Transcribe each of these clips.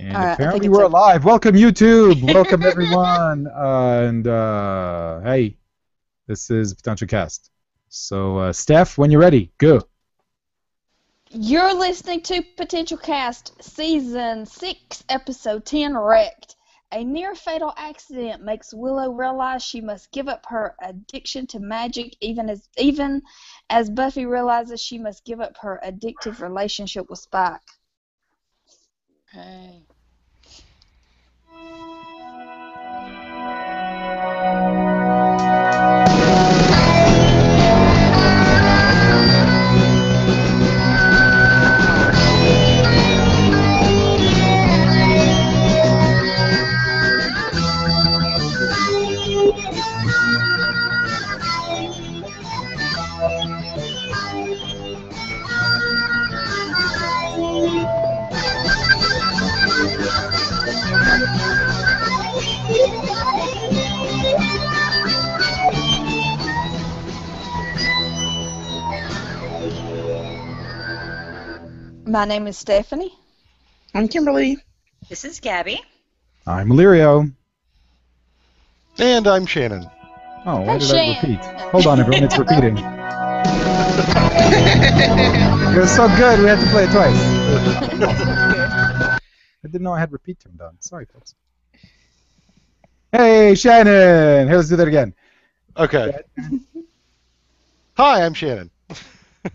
And apparently we're alive. Welcome, YouTube. Welcome, everyone. Hey, this is Potential Cast. So, Steph, when you're ready, go. You're listening to Potential Cast, Season 6, Episode 10, Wrecked. A near-fatal accident makes Willow realize she must give up her addiction to magic, even as Buffy realizes she must give up her addictive relationship with Spike. Hey. My name is Stephanie. I'm Kimberly. This is Gabby. I'm Illyrio. And I'm Shannon. Oh, why did Shan. I repeat? Hold on, everyone, it's repeating. It was so good, we had to play it twice. I didn't know I had repeat turned on. Sorry, folks. Hey, Shannon! Hey, let's do that again. Okay. Hi, I'm Shannon.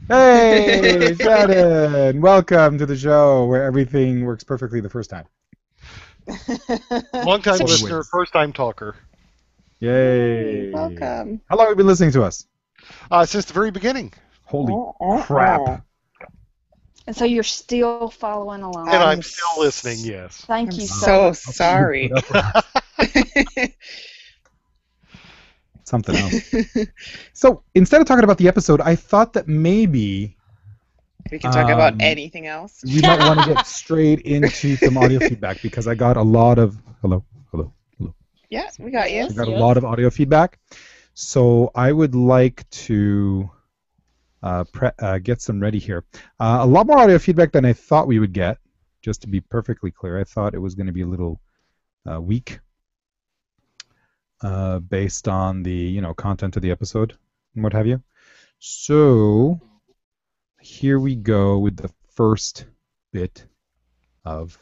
Hey, Shannon! Welcome to the show where everything works perfectly the first time. Long-time So- listener, first-time talker. Yay! Welcome. How long have you been listening to us? Since the very beginning. Holy crap! And so you're still following along. And I'm still listening, yes. Thank I'm you so much. sorry. Something else. So instead of talking about the episode, I thought that maybe We can talk about anything else. we might want to get straight into some audio feedback because I got a lot of hello. Yeah, we got you. I got a lot of audio feedback. So I would like to get some ready here. A lot more audio feedback than I thought we would get. Just to be perfectly clear, I thought it was going to be a little weak. Based on the content of the episode and what have you. So here we go with the first bit of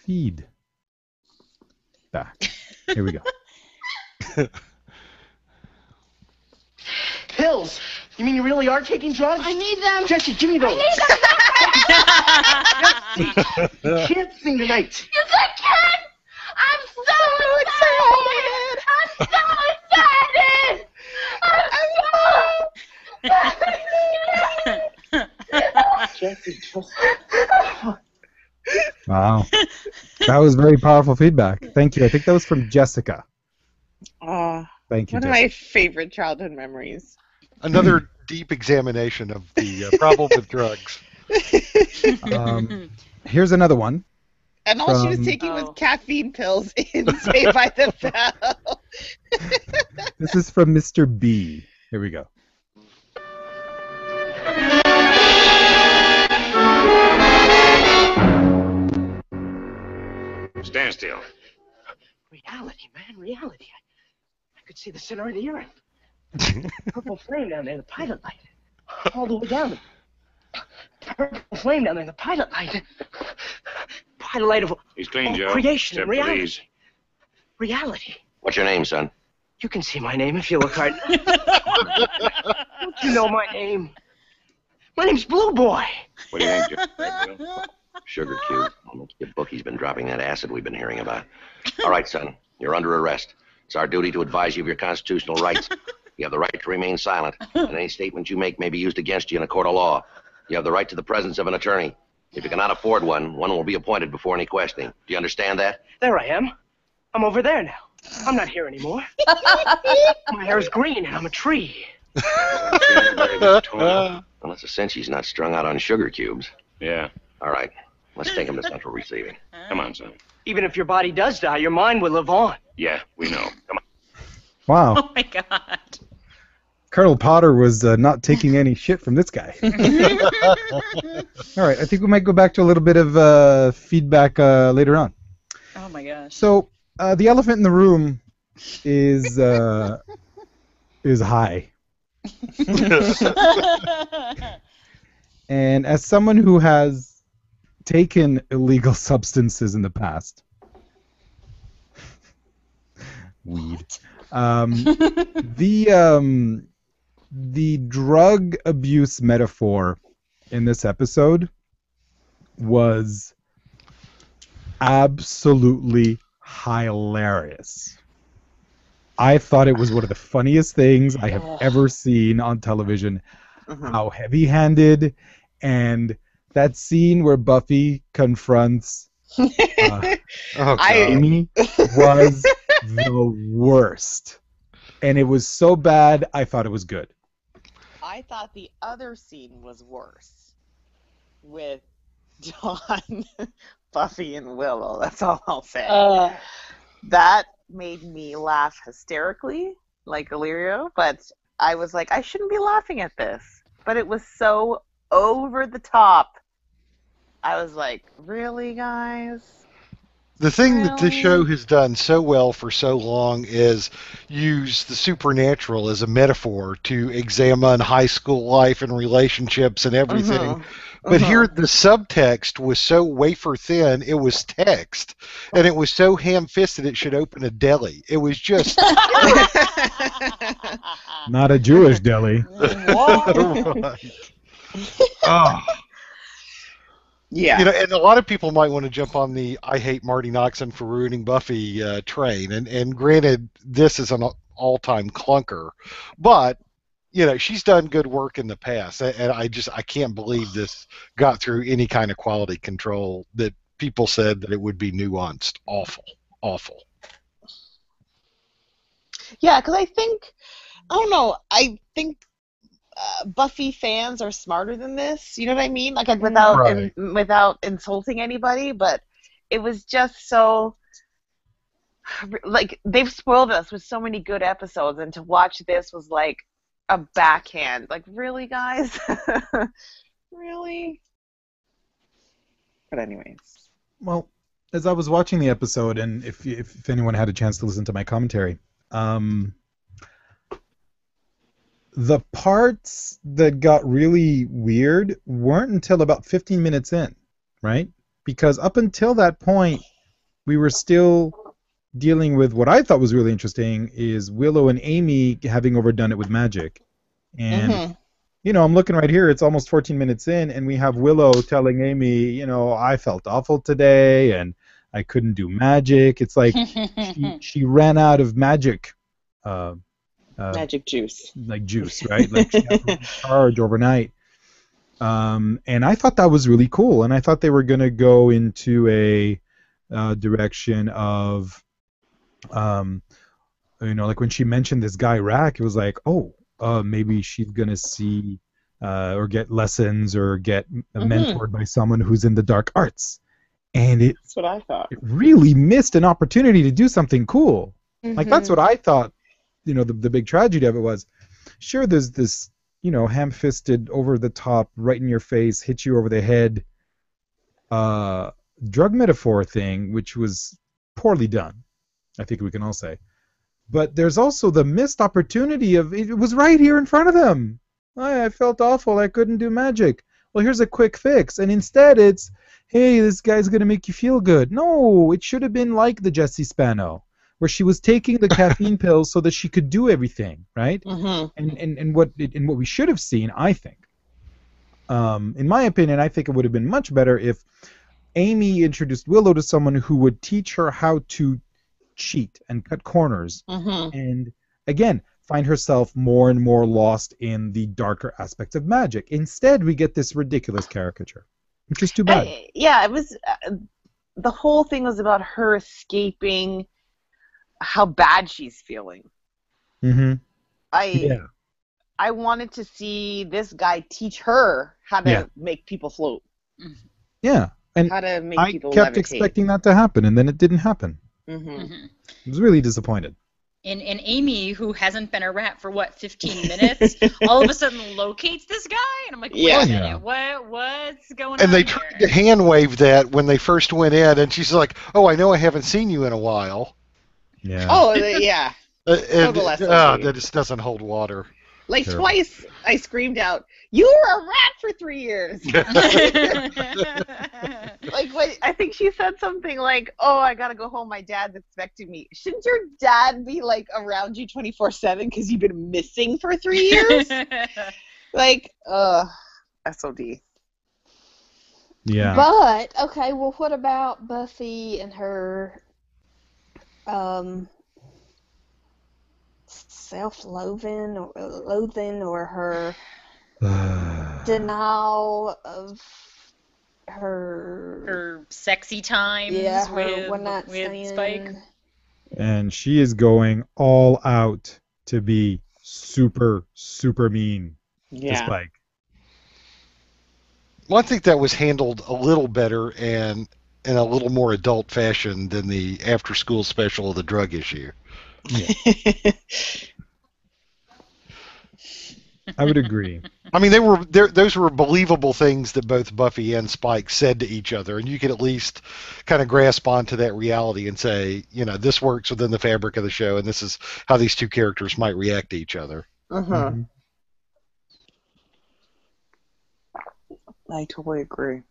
feedback. Here we go. Pills? You mean you really are taking drugs? I need them. Jesse, give me those. I need them. You can't sing tonight. Yes, I can. I'm so excited. I'm so excited. Jesse, just... Wow. That was very powerful feedback. Thank you. I think that was from Jessica. Oh, Thank you, one of Jessica. my favorite childhood memories. Another deep examination of the problem with drugs. Here's another one. And all she was From- taking was caffeine pills in Saved by the Bell. This is from Mr. B. Here we go. Stand still. Reality, man, reality. I could see the center of the earth. Purple flame down there, the pilot light. All the way down. Purple flame down there, the pilot light. Pilot light of He's clean, Joe. creation and Step, reality. please. Reality. What's your name, son? You can see my name if you look hard. Don't you know my name? My name's Blue Boy. What do you think, Joe? Sugar cube. Almost your bookie's been dropping that acid we've been hearing about. All right, son. You're under arrest. It's our duty to advise you of your constitutional rights. You have the right to remain silent, and any statement you make may be used against you in a court of law. You have the right to the presence of an attorney. If you cannot afford one, one will be appointed before any questioning. Do you understand that? There I am. I'm over there now. I'm not here anymore. My hair's green and I'm a tree. Well, that's a cinch he's not strung out on sugar cubes. Yeah. All right. Let's take him to central receiving. Come on, son. Even if your body does die, your mind will live on. Yeah, we know. Come on. Wow. Oh my god. Colonel Potter was not taking any shit from this guy. All right, I think we might go back to a little bit of feedback later on. Oh my gosh. So the elephant in the room is high. And as someone who has taken illegal substances in the past, weed, the drug abuse metaphor in this episode was absolutely hilarious. I thought it was one of the funniest things I have ever seen on television. How heavy-handed, and that scene where Buffy confronts Amy was the worst. And it was so bad, I thought it was good. I thought the other scene was worse. With Dawn, Buffy, and Willow. That's all I'll say. That made me laugh hysterically, like Illyrio, but I was like, I shouldn't be laughing at this. But it was so over the top. I was like, really, guys? The thing that this show has done so well for so long is use the supernatural as a metaphor to examine high school life and relationships and everything. But here the subtext was so wafer thin, it was text. And it was so ham-fisted it should open a deli. It was just... Not a Jewish deli. Right. Oh. Yeah. You know, and a lot of people might want to jump on the I hate Marty Noxon for ruining Buffy train. And granted, this is an all-time clunker. But, you know, she's done good work in the past. And I can't believe this got through any kind of quality control that people said that it would be nuanced. Awful. Awful. Yeah, because I don't think Buffy fans are smarter than this. You know what I mean? Like without insulting anybody, but it was just so like they've spoiled us with so many good episodes, and to watch this was like a backhand. Like, really, guys? Really? But anyways. Well, as I was watching the episode, and if anyone had a chance to listen to my commentary, the parts that got really weird weren't until about 15 minutes in, right? Because up until that point, we were still dealing with what I thought was really interesting is Willow and Amy having overdone it with magic. And, you know, I'm looking right here, it's almost 14 minutes in, and we have Willow telling Amy, you know, I felt awful today, and I couldn't do magic. It's like she ran out of magic. Magic juice. Like juice, right? Like she had to recharge overnight. And I thought that was really cool, and I thought they were going to go into a direction of, you know, like when she mentioned this guy Rack, it was like, oh, maybe she's going to see or get lessons or get mentored by someone who's in the dark arts. And that's what I thought. It really missed an opportunity to do something cool. Like, that's what I thought. You know, the big tragedy of it was, sure, there's this, you know, ham-fisted, over-the-top, right-in-your-face, hit you over the head drug metaphor thing, which was poorly done, I think we can all say. But there's also the missed opportunity of, it was right here in front of them. I felt awful, I couldn't do magic. Well, here's a quick fix. And instead it's, hey, this guy's going to make you feel good. No, it should have been like the Jessie Spano, where she was taking the caffeine pills so that she could do everything, right? And what we should have seen, I think, in my opinion, I think it would have been much better if Amy introduced Willow to someone who would teach her how to cheat and cut corners, and again, find herself more and more lost in the darker aspects of magic. Instead, we get this ridiculous caricature, which is too bad. It was. The whole thing was about her escaping how bad she's feeling. I wanted to see this guy teach her how to make people float. Yeah, and how to make people kept levitate. Expecting that to happen, and then it didn't happen. I was really disappointed. And Amy, who hasn't been a rat for 15 minutes, all of a sudden locates this guy, and I'm like, wait a minute, what's going on? And they here? tried to hand wave that when they first went in, and she's like, "Oh, I know I haven't seen you in a while." Yeah. Oh, yeah. That just doesn't hold water. Like Terrible. twice I screamed out, "You were a rat for 3 years." Like, what? I think she said something like, "Oh, I gotta go home. My dad's expecting me." Shouldn't your dad be like around you 24/7 because you've been missing for 3 years? Like, SOD. Yeah. But okay, well, what about Buffy and her self-loathing or her denial of her sexy times her one-night with stand. Spike. And she is going all out to be super, super mean to Spike. Well, I think that was handled a little better and in a little more adult fashion than the after-school special of the drug issue. Yeah. I would agree. I mean, those were believable things that both Buffy and Spike said to each other, and you could at least kind of grasp onto that reality and say, this works within the fabric of the show, and this is how these two characters might react to each other. Mm-hmm. I totally agree.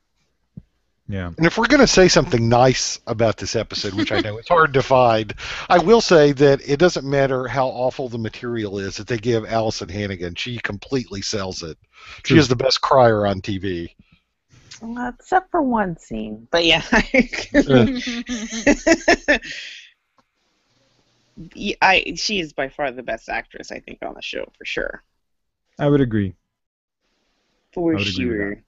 Yeah. And if we're going to say something nice about this episode, which I know it's hard to find, I will say that it doesn't matter how awful the material is that they give Allison Hannigan. She completely sells it. She is the best crier on TV. Well, except for one scene. But yeah. She is by far the best actress, I think, on the show, for sure. I would agree. For I would agree with sure.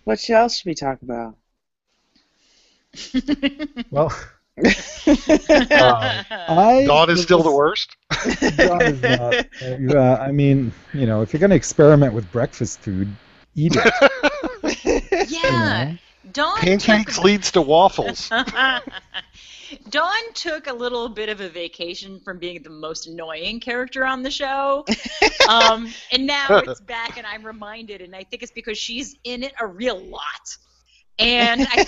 What else should we talk about? Well, Dawn is still the worst. Dawn is not. I mean, if you're going to experiment with breakfast food, eat it. Yeah. Dawn Pancakes leads to waffles. Dawn took a little bit of a vacation from being the most annoying character on the show. And now it's back, and I'm reminded, and I think it's because she's in it a real lot. And I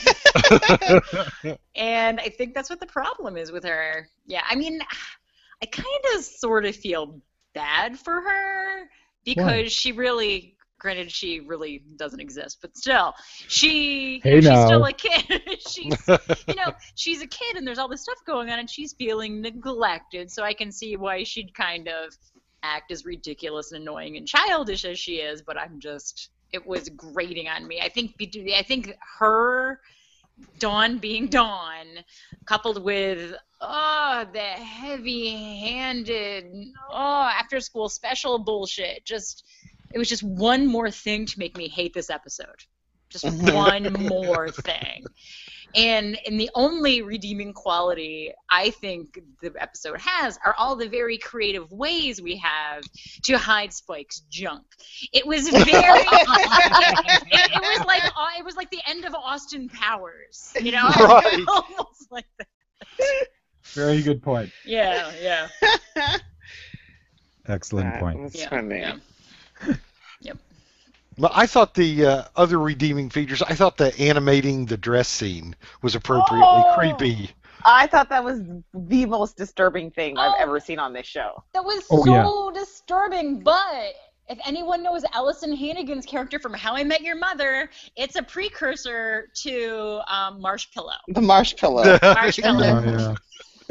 think that's what the problem is with her. Yeah, I mean, I kind of sort of feel bad for her because she really... Granted, she really doesn't exist, but still, she's still a kid. She's a kid, and there's all this stuff going on, and she's feeling neglected. So I can see why she'd kind of act as ridiculous and annoying and childish as she is. But it was grating on me. I think her, Dawn being Dawn, coupled with the heavy-handed after-school special bullshit, it was just one more thing to make me hate this episode. Just one more thing. And the only redeeming quality I think the episode has are all the very creative ways we have to hide Spike's junk. It was very it was like the end of Austin Powers, Right. almost like that. Very good point. Yeah. Excellent point. That's funny. Yeah. Yep. But I thought the other redeeming features, I thought the animating the dress scene was appropriately creepy. I thought that was the most disturbing thing I've ever seen on this show. That was disturbing, but if anyone knows Allison Hannigan's character from How I Met Your Mother, it's a precursor to Marshpillow. The Marshpillow. Marshpillow.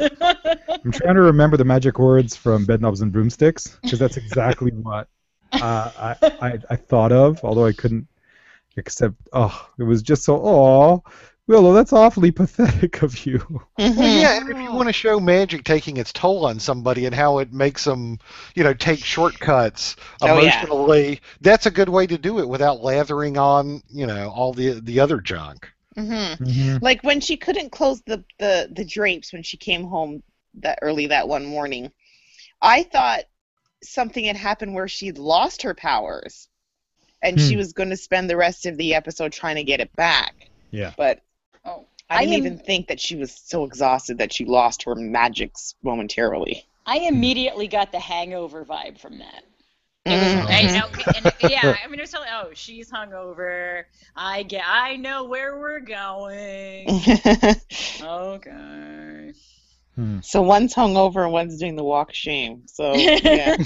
Oh, yeah. I'm trying to remember the magic words from Bedknobs and Broomsticks, because that's exactly what I thought of, although I couldn't accept. It was just so, Willow, that's awfully pathetic of you. Well, yeah, and if you want to show magic taking its toll on somebody and how it makes them, take shortcuts emotionally, that's a good way to do it without lathering on, all the other junk. Mm-hmm. Mm-hmm. Like when she couldn't close the drapes when she came home that early that one morning, I thought something had happened where she'd lost her powers, and she was going to spend the rest of the episode trying to get it back. Yeah. But I didn't even think that she was so exhausted that she lost her magics momentarily. I immediately got the Hangover vibe from that. It was totally, oh, she's hungover. I know where we're going. Okay. So one's hungover and one's doing the walk of shame. So yeah,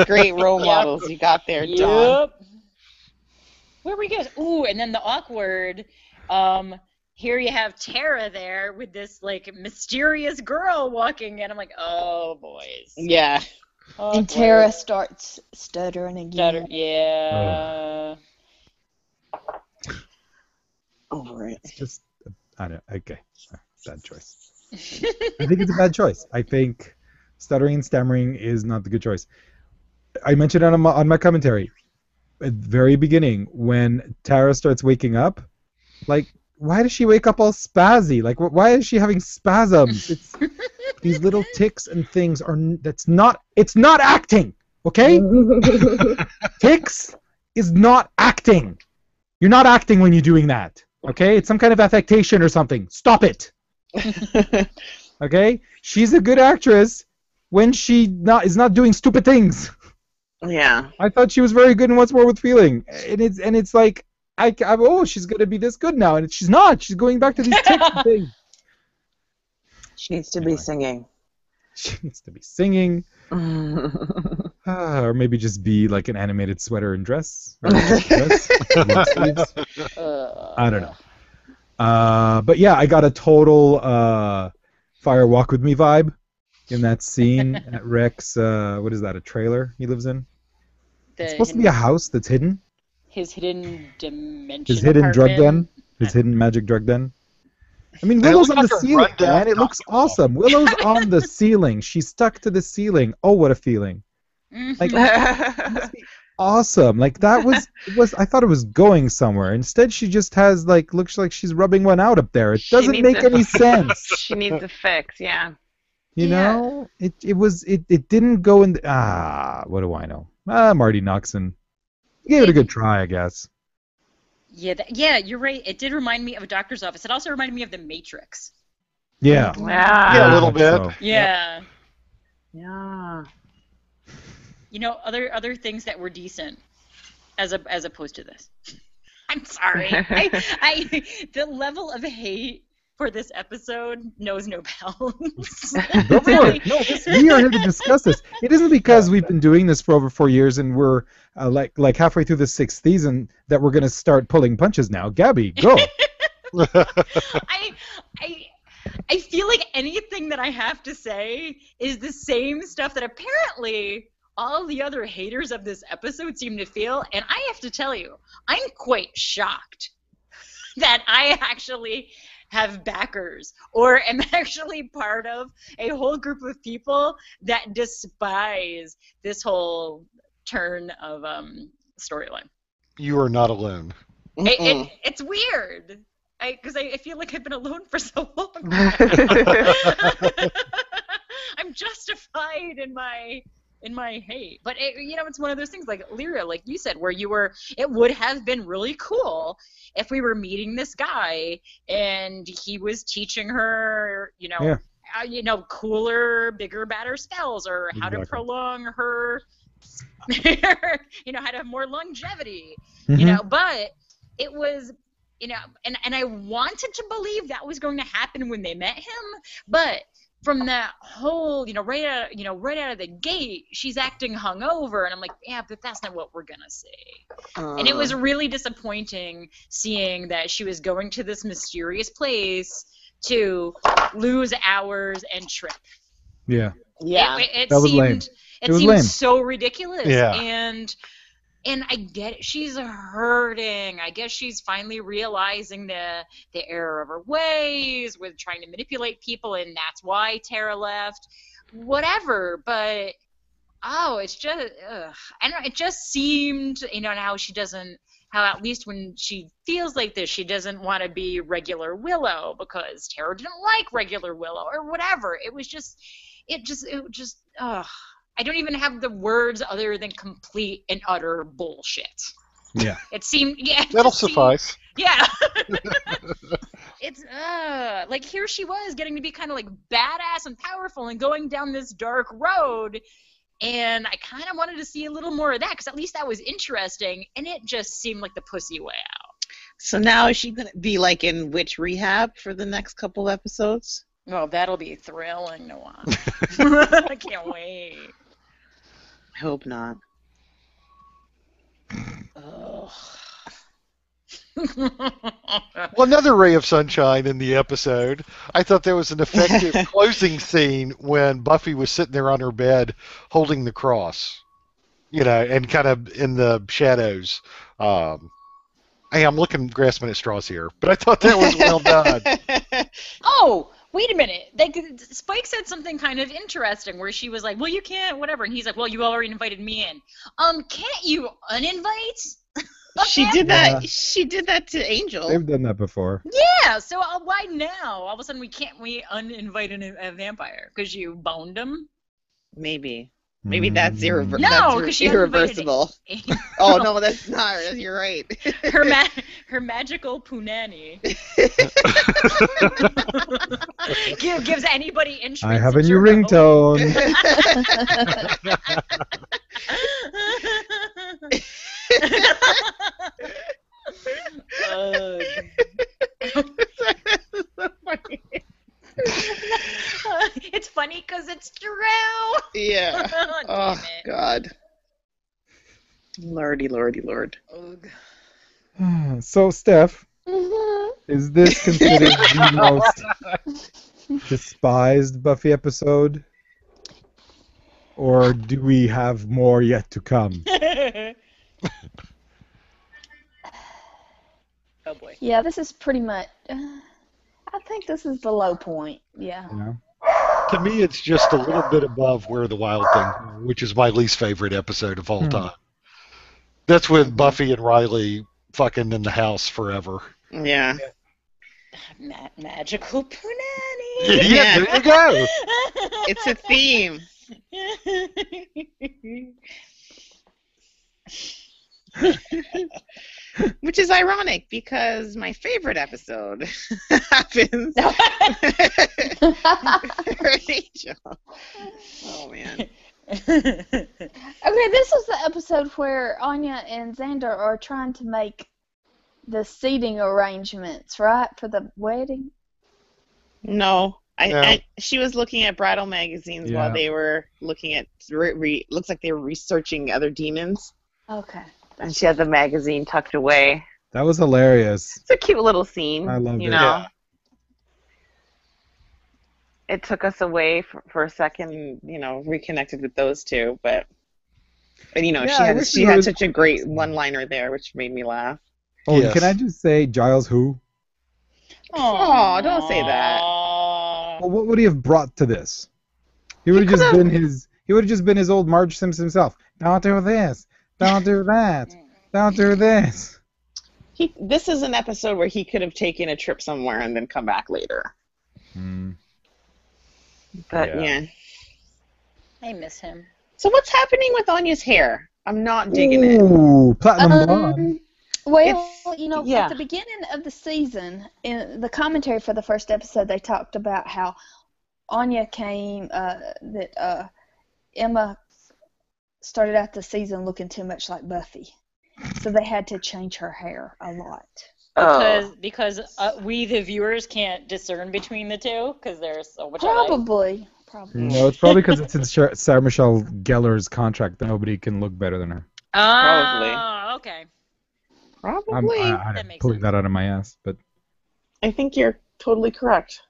great role models you got there, Dawn. Where we go? Ooh, and then the awkward. Here you have Tara there with this like mysterious girl walking, and I'm like, oh boys. Yeah. And Tara starts stuttering again. Yeah. Over it. It's just, I don't know. Okay. Bad choice. I think it's a bad choice. I think stuttering and stammering is not the good choice. I mentioned it on my commentary. At the very beginning, when Tara starts waking up, like, why does she wake up all spazzy? Like, why is she having spasms? It's these little tics and things it's not acting, okay? Tics is not acting. You're not acting when you're doing that, okay? It's some kind of affectation or something. Stop it. Okay? She's a good actress when she is not doing stupid things. Yeah. I thought she was very good in What's More with Feeling, and it's like she's gonna be this good now, and she's not. She's going back to these tics and things. She needs to be singing. She needs to be singing, or maybe just be like an animated sweater and dress. Or dress. I don't know. But yeah, I got a total Fire Walk With Me vibe in that scene at Rex. What is that? A trailer he lives in? It's supposed to be a house that's hidden. His hidden dimension. His hidden apartment. drug den. His hidden magic drug den. I mean, Willow's on the ceiling, man. It looks awesome. Willow's on the ceiling. She's stuck to the ceiling. Oh, what a feeling! Like, it must be awesome. Like that was. I thought it was going somewhere. Instead, she just has looks like she's rubbing one out up there. It doesn't make any sense. She needs a fix. Yeah. You know, it didn't go in. What do I know? Marty Noxon. Gave it a good try, I guess. Yeah, you're right. It did remind me of a doctor's office. It also reminded me of The Matrix. Yeah. Yeah, a little bit. So. Yeah. Yeah. You know, other things that were decent, as opposed to this. I'm sorry. I the level of hate for this episode knows no bounds. Go for it. No, we are here to discuss this. It isn't because we've been doing this for over 4 years and we're like halfway through the 6th season that we're going to start pulling punches now. Gabby, go. I feel like anything that I have to say is the same stuff that apparently all the other haters of this episode seem to feel, and I have to tell you, I'm quite shocked that I actually have backers or am actually part of a whole group of people that despise this whole turn of storyline. You are not alone. It's weird. Because I feel like I've been alone for so long. I'm justified in my hate. But it's one of those things like Lyra, like you said, where it would have been really cool if we were meeting this guy and he was teaching her, cooler, bigger, badder spells, or how to prolong her, how to have more longevity, but it was, and I wanted to believe that was going to happen when they met him, but from that whole, right out of the gate, she's acting hungover, and I'm like, yeah, but that's not what we're gonna see. And it was really disappointing seeing that she was going to this mysterious place to lose hours and trip. Yeah. Yeah. It that was seemed, lame. It seemed lame. so ridiculous. Yeah. And I get it. She's hurting. I guess she's finally realizing the error of her ways with trying to manipulate people, and that's why Tara left. Whatever, but it's just, I don't know. It just seemed, how at least when she feels like this, she doesn't want to be regular Willow because Tara didn't like regular Willow or whatever. It just, I don't even have the words other than complete and utter bullshit. Yeah. It seemed, yeah. it That'll just seemed- suffice. Yeah. It's like here she was getting to be kind of like badass and powerful and going down this dark road, and I kind of wanted to see a little more of that because at least that was interesting, and it just seemed like the pussy way out. So now is she gonna be like in witch rehab for the next couple episodes? Well, that'll be thrilling to watch. I can't wait. I hope not. Ugh. Well, another ray of sunshine in the episode. I thought there was an effective closing scene when Buffy was sitting there on her bed holding the cross, and kind of in the shadows. Hey, I'm grasping at straws here, but I thought that was well done. Oh, wait a minute. Spike said something kind of interesting where she was like, well, you can't, whatever. And he's like, well, you already invited me in. Can't you uninvite? She did that. She did that to Angel. They've done that before. Yeah, so why now? All of a sudden we uninvite a vampire? Because you boned him? Maybe that's No, that's 'cause she irreversible. Oh, no, that's not. You're right. Her magical punani gives anybody interest. I have a in new your ringtone. Ugh. So funny. It's funny because it's true. Yeah. Damn Oh, it. God. Lordy, lordy, lord. Ugh. So, Steph, Mhm. is this considered the most despised Buffy episode? Or do we have more yet to come? Oh boy. Yeah, this is pretty much. I think this is the low point. Yeah. You know? To me, it's just a little bit above Where the Wild Things Are, which is my least favorite episode of all time. That's with Buffy and Riley fucking in the house forever. Yeah. Magical punani. Yeah, there you go. It's a theme. Which is ironic because my favorite episode happens. Angel. Oh, man. Okay, this is the episode where Anya and Xander are trying to make the seating arrangements, right, for the wedding? No. No. She was looking at bridal magazines while Yeah. they were looking at, looks like they were researching other demons. Okay. And she had the magazine tucked away. That was hilarious. It's a cute little scene. I loved you it. know. Yeah. It took us away for a second, reconnected with those two, but Yeah, I wish she there had was- such a great one-liner there, which made me laugh. Oh, and Yes. can I just say Giles who? Oh, don't say that. Well, what would he have brought to this? He would have just been his. He would have just been his old Marge Simpson himself. Don't do this. Don't do that. Don't do this. This is an episode where he could have taken a trip somewhere and then come back later. But Yeah. yeah. I miss him. So what's happening with Anya's hair? I'm not digging it. Ooh, platinum blonde. Well, It's- yeah. at the beginning of the season, in the commentary for the first episode, they talked about how Anya came, that Emma started out the season looking too much like Buffy. So they had to change her hair a lot. Because we the viewers can't discern between the two because there's so much alike. Probably. No, it's probably because it's in Sarah Michelle Gellar's contract that nobody can look better than her. Oh, okay. Probably. I'm That makes pulling sense. that out of my ass, but I think you're totally correct.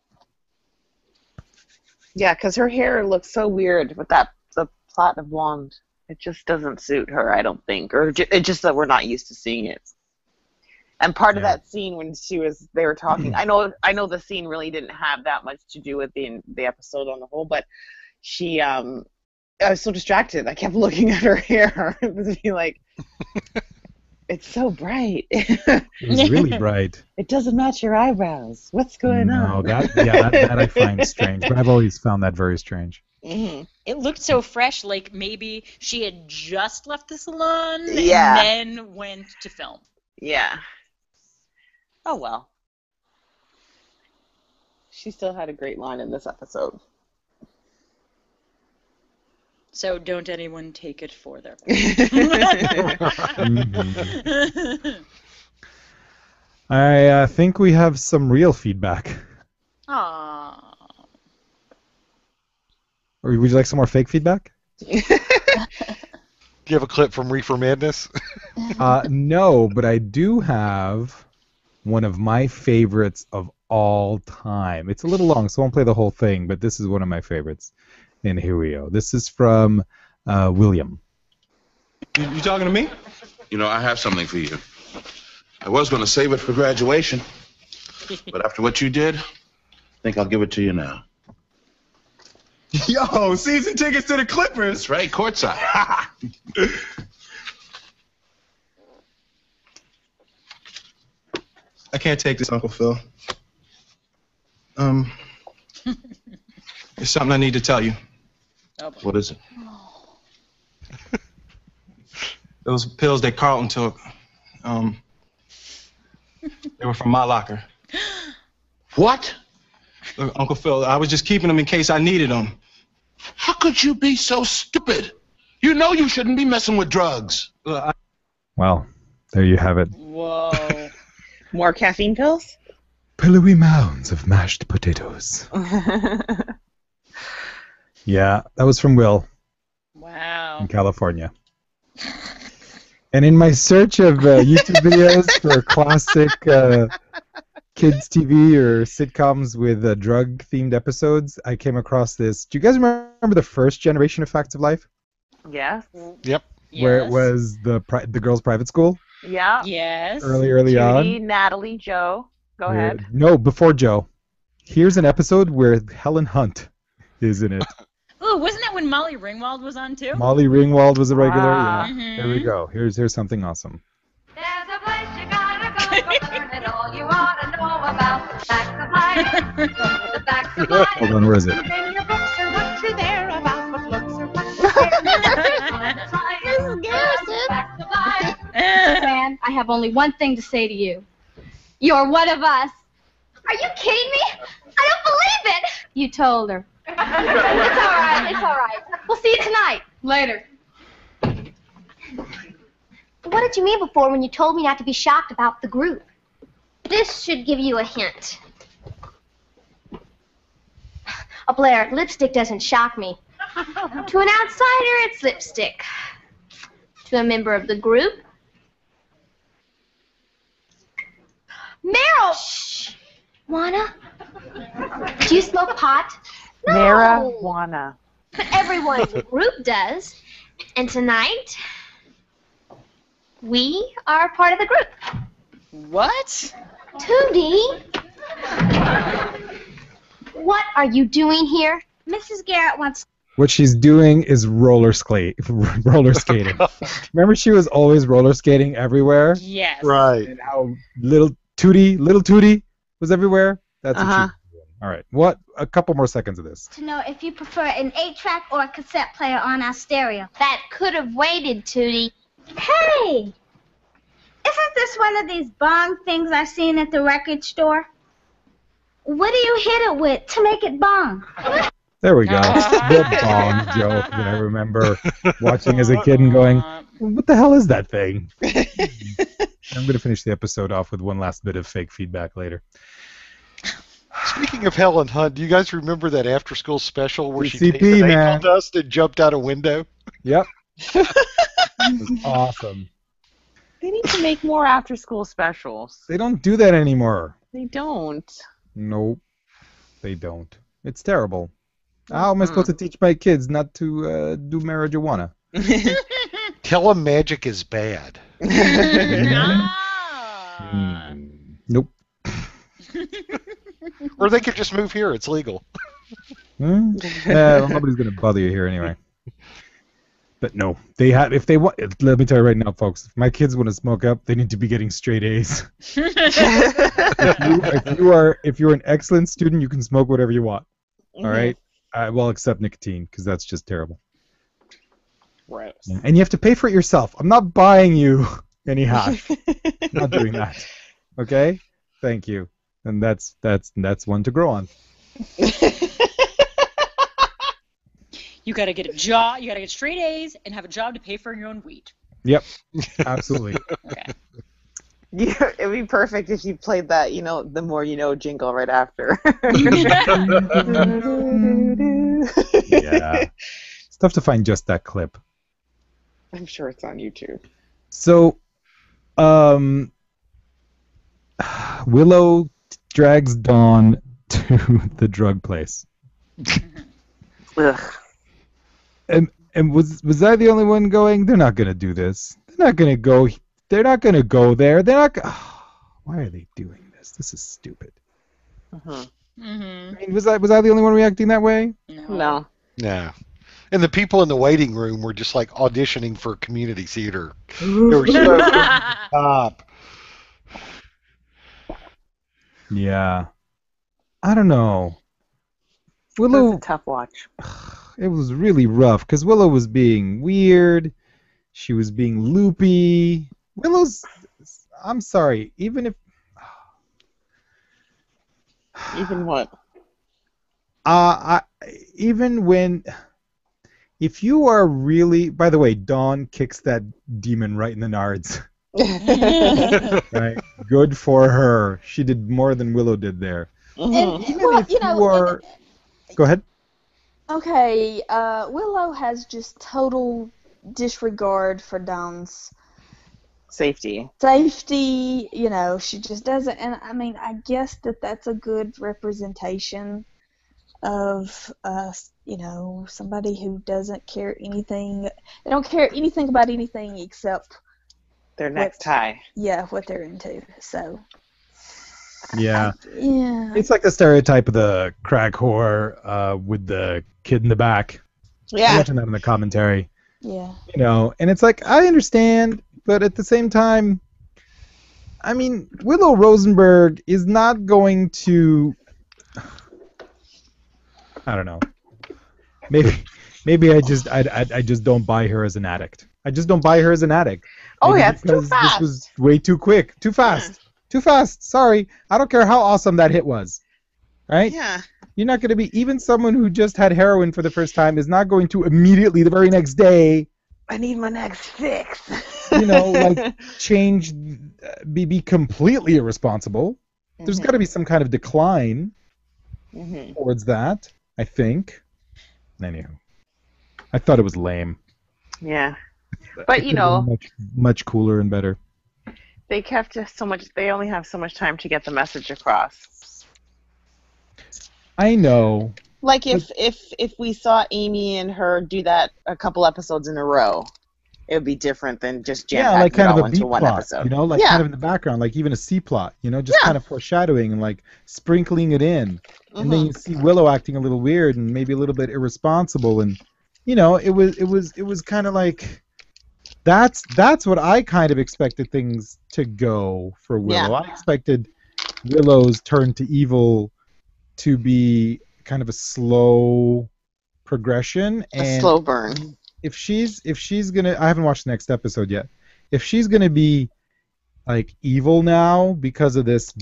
Yeah, because her hair looks so weird with the platinum blonde. It just doesn't suit her, I don't think, or it's just that we're not used to seeing it. And part of Yeah. that scene when they were talking, I know the scene really didn't have that much to do with the episode on the whole, but she, I was so distracted. I kept looking at her hair and be like, it's so bright. it was really bright. It doesn't match your eyebrows. What's going No, on? that I find strange, but I've always found that very strange. Mhm. It looked so fresh, like maybe she had just left the salon Yeah. and then went to film. Yeah. Oh well. She still had a great line in this episode. So don't anyone take it for their Mhm. I think we have some real feedback. Aww. Or would you like some more fake feedback? Do you have a clip from Reefer Madness? No, but I do have one of my favorites of all time. It's a little long, so I won't play the whole thing, but this is one of my favorites. And here we go. This is from William. You talking to me? You know, I have something for you. I was going to save it for graduation, but after what you did, I think I'll give it to you now. Yo, season tickets to the Clippers. That's right, courtside. I can't take this, Uncle Phil. There's something I need to tell you. What is it? Those pills that Carlton took, they were from my locker. What? Look, Uncle Phil, I was just keeping them in case I needed them. How could you be so stupid? You know you shouldn't be messing with drugs. Well, there you have it. Whoa. More caffeine pills? Pillowy mounds of mashed potatoes. Yeah, that was from Will Wow. in California. And in my search of YouTube videos for classic kids TV or sitcoms with drug-themed episodes, I came across this. Do you guys remember the first generation of Facts of Life? Yes. Yep. Where it Yes. was the girls' private school? Yeah. Yes. Early on. Judy, Natalie, Joe. Go ahead. No, before Joe. Here's an episode where Helen Hunt is in it. Ooh, wasn't that when Molly Ringwald was on too? Molly Ringwald was a regular. Wow. Yeah. Here we go. Here's something awesome. There's a place you gotta go to learn it all you want to know about the facts of life. The facts of life. Hold on, where is it? In your books are what you're there about, what looks are what you're there. Facts of life. Fran, I have only one thing to say to you. You're one of us. Are you kidding me? I don't believe it. You told her. It's all right. It's all right. We'll see you tonight. Later. What did you mean before when you told me not to be shocked about the group? This should give you a hint. Oh, Blair, lipstick doesn't shock me. To an outsider, it's lipstick. To a member of the group, Meryl! Shh. Wanna? Do you smoke pot? No. Marijuana. But everyone in the group does. And tonight, we are part of the group. What? Tootie? What are you doing here? Mrs. Garrett wants. What she's doing is roller skating. Remember, she was always roller skating everywhere. Yes. Right. And how little Tootie was everywhere. That's what she was doing. All right. What? A couple more seconds of this. To know if you prefer an 8-track or a cassette player on our stereo. That could have waited, Tootie. Hey! Isn't this one of these bong things I've seen at the record store? What do you hit it with to make it bong? There we go. The bong joke that I remember watching as a kid and going, what the hell is that thing? I'm going to finish the episode off with one last bit of fake feedback later. Speaking of Helen Hunt, do you guys remember that after-school special where she CP, tasted man. angel dust and jumped out a window? Yep. It was awesome. They need to make more after-school specials. They don't do that anymore. They don't. Nope. They don't. It's terrible. How am I supposed to teach my kids not to do marijuana? Tell them magic is bad. Nope. Or they could just move here. It's legal. Nobody's going to bother you here anyway. But no, they had. If they want, let me tell you right now, folks. If my kids want to smoke up, they need to be getting straight A's. If you're an excellent student, you can smoke whatever you want. All right. Well, except nicotine, because that's just terrible. Gross. Yeah. And you have to pay for it yourself. I'm not buying you any hash. I'm not doing that. Okay? Thank you. And that's one to grow on. You gotta get a job. You gotta get straight A's and have a job to pay for your own weed. Yep. Absolutely. Okay. Yeah, it'd be perfect if you played that, the more you know jingle right after. Yeah. It's tough to find just that clip. I'm sure it's on YouTube. So, Willow drags Dawn to the drug place. Ugh. And was I the only one going? They're not gonna do this. They're not gonna go. They're not gonna go there. They're not. Why are they doing this? This is stupid. Uh-huh. Mm-hmm. I mean, was I the only one reacting that way? No. Yeah. And the people in the waiting room were just like auditioning for community theater. They were so top. Yeah. I don't know. It was Willow. a tough watch. It was really rough because Willow was being weird. She was being loopy. Willow's. I'm sorry. Even if. Even what? Even when. If you are really. By the way, Dawn kicks that demon right in the nards. Right. Good for her. She did more than Willow did there. And, Even well, if you are. Go ahead. Okay, Willow has just total disregard for Dawn's safety. She just doesn't, and I mean, I guess that's a good representation of, somebody who doesn't care anything. They don't care anything about anything except their necktie. Yeah, what they're into. So. Yeah. Yeah. It's like the stereotype of the crack whore with the kid in the back. Yeah. I mentioned that in the commentary. Yeah. And it's like, I understand, but at the same time, I mean, Willow Rosenberg is not going to. I don't know. Maybe I just don't buy her as an addict. I just don't buy her as an addict. Oh Maybe yeah, it's too fast. This was way too quick, too fast. Too fast. Sorry. I don't care how awesome that hit was. Right? Yeah. You're not going to be... Even someone who just had heroin for the first time is not going to immediately, the very next day... I need my next fix. Change... Be completely irresponsible. Mm-hmm. There's got to be some kind of decline towards that, I think. Anywho. I thought it was lame. Yeah. But, much cooler and better. They kept so much. They only have so much time to get the message across. I know. Like if we saw Amy and her do that a couple episodes in a row, it would be different than just jam-packing it all into one episode. Kind of in the background, like even a C plot. Kind of foreshadowing and like sprinkling it in, and then you see Willow acting a little weird and maybe a little bit irresponsible, and it was kind of like. That's what I kind of expected things to go for Willow. Yeah. I expected Willow's turn to evil to be kind of a slow progression and a slow burn. If she's gonna, I haven't watched the next episode yet. If she's gonna be like evil now because of this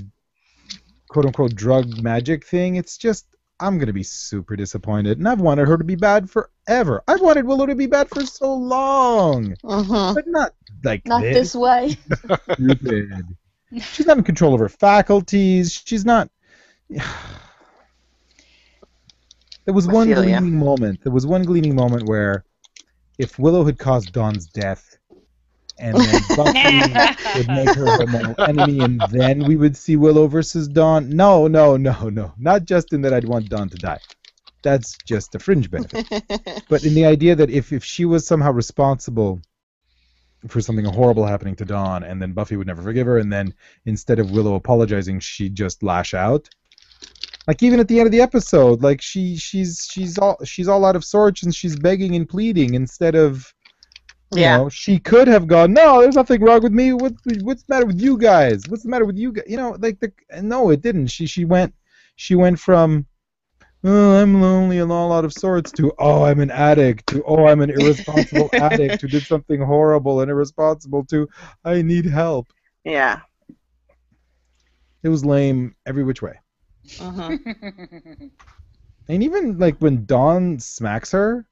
quote unquote drug magic thing, it's just. I'm going to be super disappointed. And I've wanted her to be bad forever. I've wanted Willow to be bad for so long. But not like not this way. Stupid. She's not in control of her faculties. She's not... There was one gleaming moment. There was one gleaming moment where if Willow had caused Dawn's death, and then Buffy would make her her mortal enemy, and then we would see Willow versus Dawn. No. Not just in that I'd want Dawn to die. That's just a fringe benefit. But in the idea that if she was somehow responsible for something horrible happening to Dawn, and then Buffy would never forgive her, and then instead of Willow apologizing, she'd just lash out. Like even at the end of the episode, like she's all out of sorts and she's begging and pleading instead of. You know, she could have gone, no, there's nothing wrong with me. What's the matter with you guys? What's the matter with you guys? No, it didn't. She went from oh, I'm lonely and all out of sorts, to, oh, I'm an addict, to, oh, I'm an irresponsible addict who did something horrible and irresponsible, to, I need help. Yeah. It was lame every which way. Mhm. And even like when Dawn smacks her,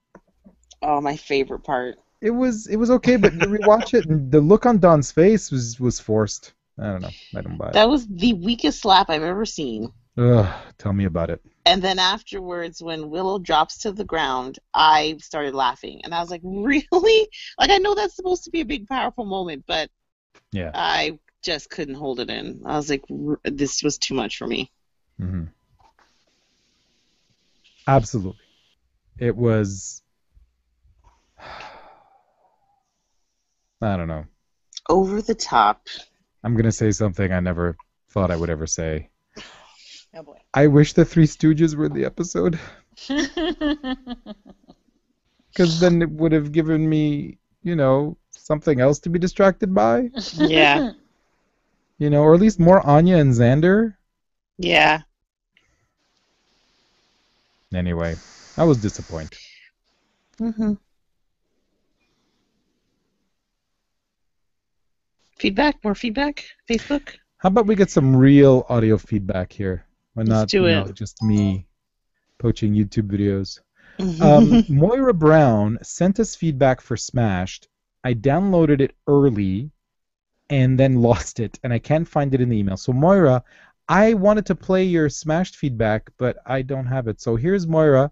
Oh, my favorite part. it was okay, but you rewatch it and the look on Dawn's face was forced. I don't know. I don't buy it. That was the weakest slap I've ever seen. Ugh, tell me about it. And then afterwards, when Willow drops to the ground, I started laughing. And I was like, really? Like, I know that's supposed to be a big, powerful moment, but Yeah. I just couldn't hold it in. I was like, this was too much for me. Mm-hmm. Absolutely. It was... I don't know. Over the top. I'm going to say something I never thought I would ever say. Oh boy. I wish the Three Stooges were in the episode. Because then it would have given me, something else to be distracted by. Yeah. Or at least more Anya and Xander. Yeah. Anyway, I was disappointed. Mm-hmm. Feedback? More feedback? Facebook? How about we get some real audio feedback here? Why Let's not, do it. just me poaching YouTube videos. Moira Brown sent us feedback for Smashed. I downloaded it early and then lost it, and I can't find it in the email. So Moira, I wanted to play your Smashed feedback, but I don't have it. So here's Moira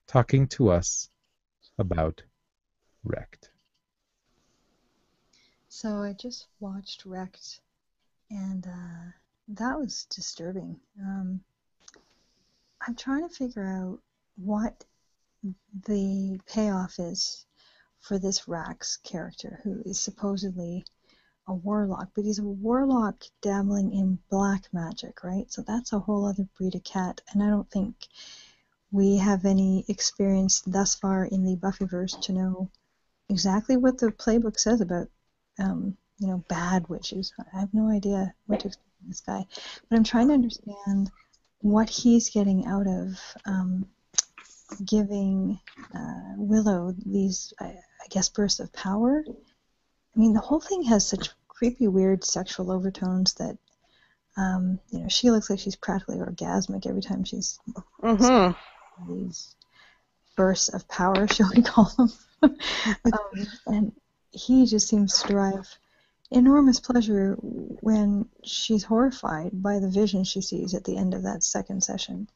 talking to us about Wrecked. So I just watched Wrecked, and that was disturbing. I'm trying to figure out what the payoff is for this Rax character, who is supposedly a warlock, but he's a warlock dabbling in black magic, right? So that's a whole other breed of cat, and I don't think we have any experience thus far in the Buffyverse to know exactly what the playbook says about bad witches. I have no idea what to expect from this guy, but I'm trying to understand what he's getting out of giving Willow these, I guess, bursts of power. I mean, the whole thing has such creepy, weird sexual overtones that, she looks like she's practically orgasmic every time she's these bursts of power, shall we call them? And he just seems to derive enormous pleasure when she's horrified by the vision she sees at the end of that second session,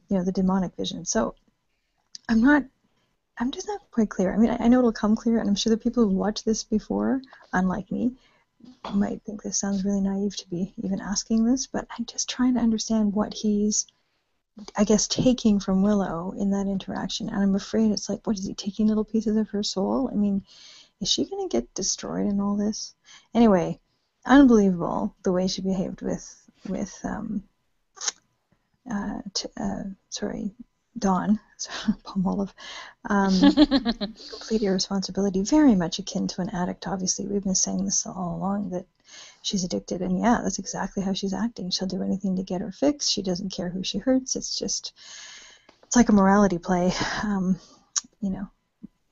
the demonic vision. So I'm just not quite clear. I mean, I know it'll come clear, and I'm sure the people who've watched this before, unlike me, might think this sounds really naive to be even asking this, but I'm just trying to understand what he's, I guess, taking from Willow in that interaction. And I'm afraid it's like, what, is he taking little pieces of her soul? I mean, is she going to get destroyed in all this? Anyway, unbelievable the way she behaved with Dawn, Palmolive. Complete irresponsibility, very much akin to an addict, obviously. We've been saying this all along, that she's addicted, and yeah, that's exactly how she's acting. She'll do anything to get her fix. She doesn't care who she hurts. It's like a morality play,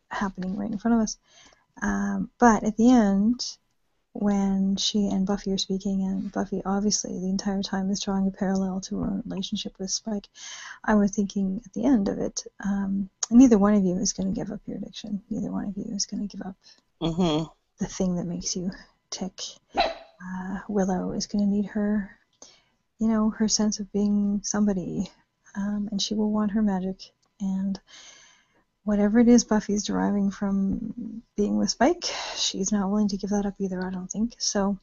happening right in front of us. But at the end, when she and Buffy are speaking, and Buffy obviously the entire time is drawing a parallel to her own relationship with Spike, I was thinking at the end of it, neither one of you is going to give up your addiction. Neither one of you is going to give up the thing that makes you tick. Willow is going to need her, her sense of being somebody, and she will want her magic. And whatever it is Buffy's deriving from being with Spike, she's not willing to give that up either, I don't think. So,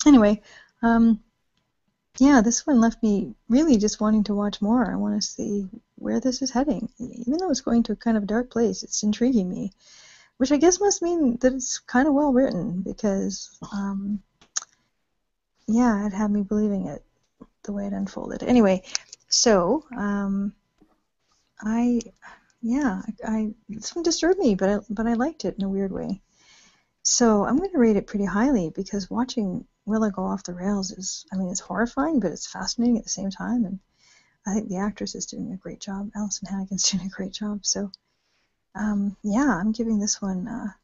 anyway, this one left me really just wanting to watch more. I want to see where this is heading. Even though it's going to a kind of dark place, it's intriguing me, which I guess must mean that it's kind of well written, because, it had me believing it the way it unfolded. Anyway, so, this one disturbed me, but I liked it in a weird way. So I'm going to rate it pretty highly, because watching Willow go off the rails is, it's horrifying, but it's fascinating at the same time. And I think the actress is doing a great job. Alison Hannigan's doing a great job. So, yeah, I'm giving this one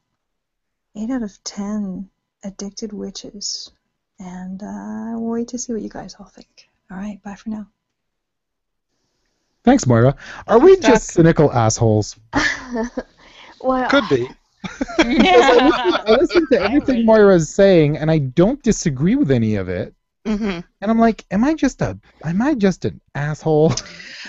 8 out of 10 addicted witches. And we'll wait to see what you guys all think. All right, bye for now. Thanks, Moira. Are we just cynical assholes? Well, Could be. I listen to everything Moira is saying, and I don't disagree with any of it. Mm-hmm. And I'm like, am I just an asshole?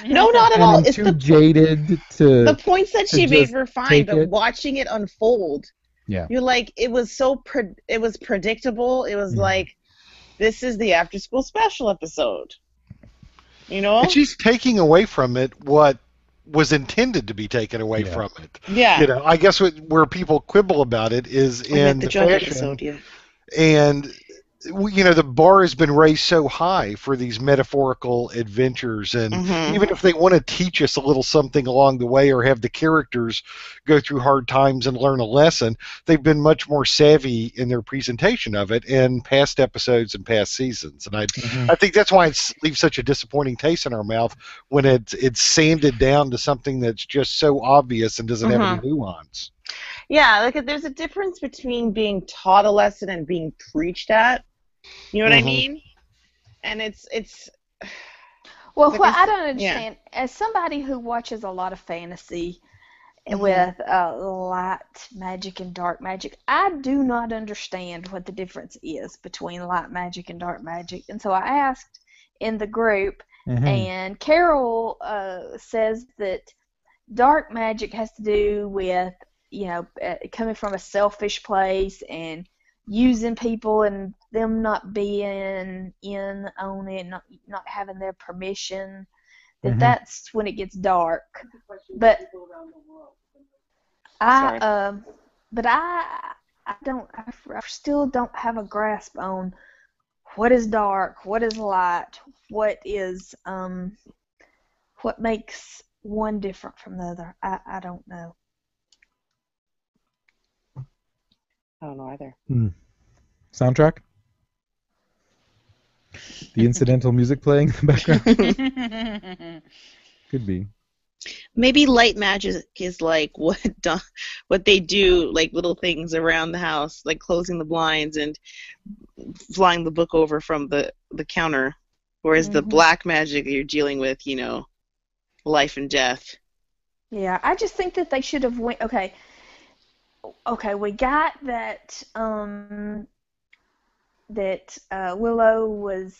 No, not at And all. I'm It's too jaded to. the points that to she made just were fine, take but it. watching it unfold, Yeah. you're like, it was so it was predictable. It was like, this is the after school special episode. You know? And she's taking away from it what was intended to be taken away from it. Yeah. You know, I guess where people quibble about it is in the the joke fashion. episode, yeah. And you know, the bar has been raised so high for these metaphorical adventures, and even if they want to teach us a little something along the way or have the characters go through hard times and learn a lesson, they've been much more savvy in their presentation of it in past episodes and past seasons. And I think that's why it leaves such a disappointing taste in our mouth when it's sanded down to something that's just so obvious and doesn't have any nuance. Yeah, like there's a difference between being taught a lesson and being preached at. You know what I mean? And it's well, like what I I don't understand, as somebody who watches a lot of fantasy with light magic and dark magic, I do not understand what the difference is between light magic and dark magic. And so I asked in the group, and Carol says that dark magic has to do with, you know, coming from a selfish place and using people and them not being in on it, not having their permission, that's when it gets dark. But I still don't have a grasp on what is dark, what is light, what makes one different from the other. I don't know. I don't know either. Soundtrack? The incidental music playing in the background? Could be. Maybe light magic is like what they do, like little things around the house, like closing the blinds and flying the book over from the counter, whereas the black magic you're dealing with, you know, life and death. Yeah, I just think that they should have went. Okay, we got that Willow was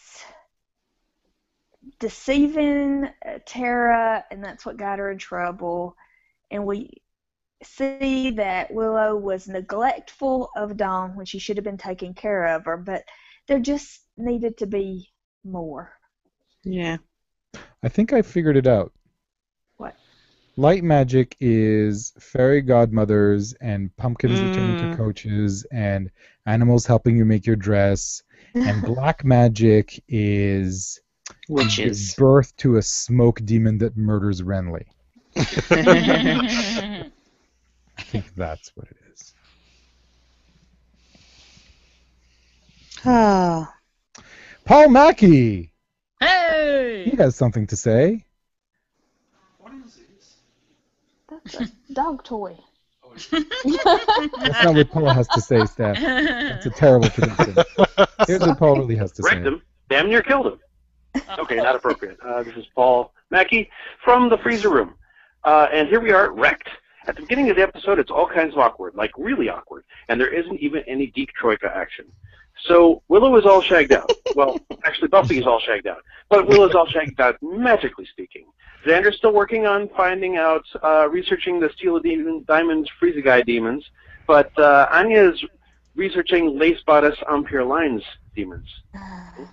deceiving Tara, and that's what got her in trouble. And we see that Willow was neglectful of Dawn when she should have been taking care of her, but there just needed to be more. Yeah. I think I figured it out. What? Light magic is fairy godmothers and pumpkins returning to coaches and animals helping you make your dress. And black magic is witches. Birth to a smoke demon that murders Renly. I think that's what it is. Paul Mackey! Hey! He has something to say. That's a dog toy. That's not what Paul has to say, Steph. That's a terrible prediction. Here's what Paul really has to say. Wrecked him. Damn near killed him. Okay, not appropriate. This is Paul Mackey from the Freezer Room. And here we are, wrecked. At the beginning of the episode, it's all kinds of awkward, like really awkward, and there isn't even any Deke Troika action. So Willow is all shagged out. Well, actually, Buffy is all shagged out. But Willow's all shagged out, magically speaking. Xander's still working on finding out, researching the Steel of Diamonds, Freeze-A-Guy demons. But Anya's researching Lace Bodice Ampere Lines demons.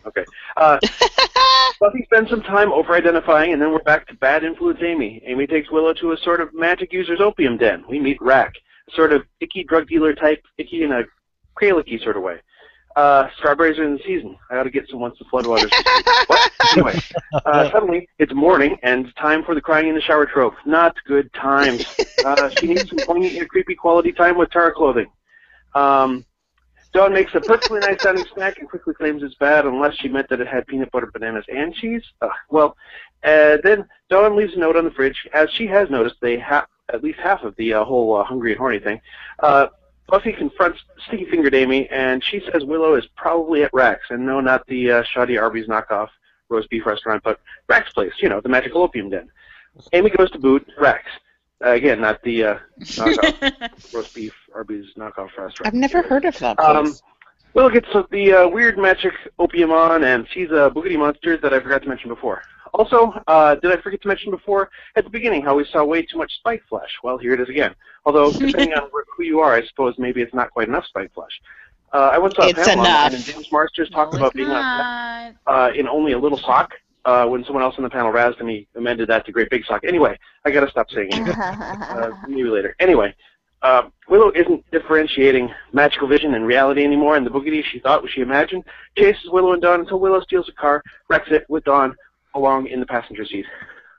Okay. Buffy spends some time over-identifying, and then we're back to bad influence Amy. Amy takes Willow to a sort of magic user's opium den. We meet Rack, a sort of icky drug dealer type, icky in a Kralicky sort of way. Strawberries are in the season. I ought to get some once the floodwaters. What? Anyway, suddenly it's morning and time for the crying in the shower trope. Not good times. She needs some poignant yet creepy quality time with Tara clothing. Dawn makes a perfectly nice sounding snack and quickly claims it's bad unless she meant that it had peanut butter, bananas, and cheese. Well, Then Dawn leaves a note on the fridge, as she has noticed they at least half of the whole hungry and horny thing. Buffy confronts sticky-fingered Amy, and she says Willow is probably at Rax, and no, not the shoddy Arby's knockoff roast beef restaurant, but Rax Place, the magical opium den. Amy goes to boot Rax. Again, not the knockoff roast beef Arby's knockoff restaurant. I've never heard of that place. Willow gets the weird magic opium on and sees a boogity monster that I forgot to mention before. Also, did I forget to mention before at the beginning how we saw way too much Spike Flash? Well, here it is again. Although, depending on who you are, I suppose maybe it's not quite enough Spike Flash. I once saw a panel on, and James Marsters talked about being in only a little sock. When someone else on the panel razzed him, he amended that to great big sock. Anyway, I gotta stop saying it. Maybe later. Anyway, Willow isn't differentiating magical vision and reality anymore, and the boogity she thought she imagined chases Willow and Dawn until Willow steals a car, wrecks it with Dawn along in the passenger seat.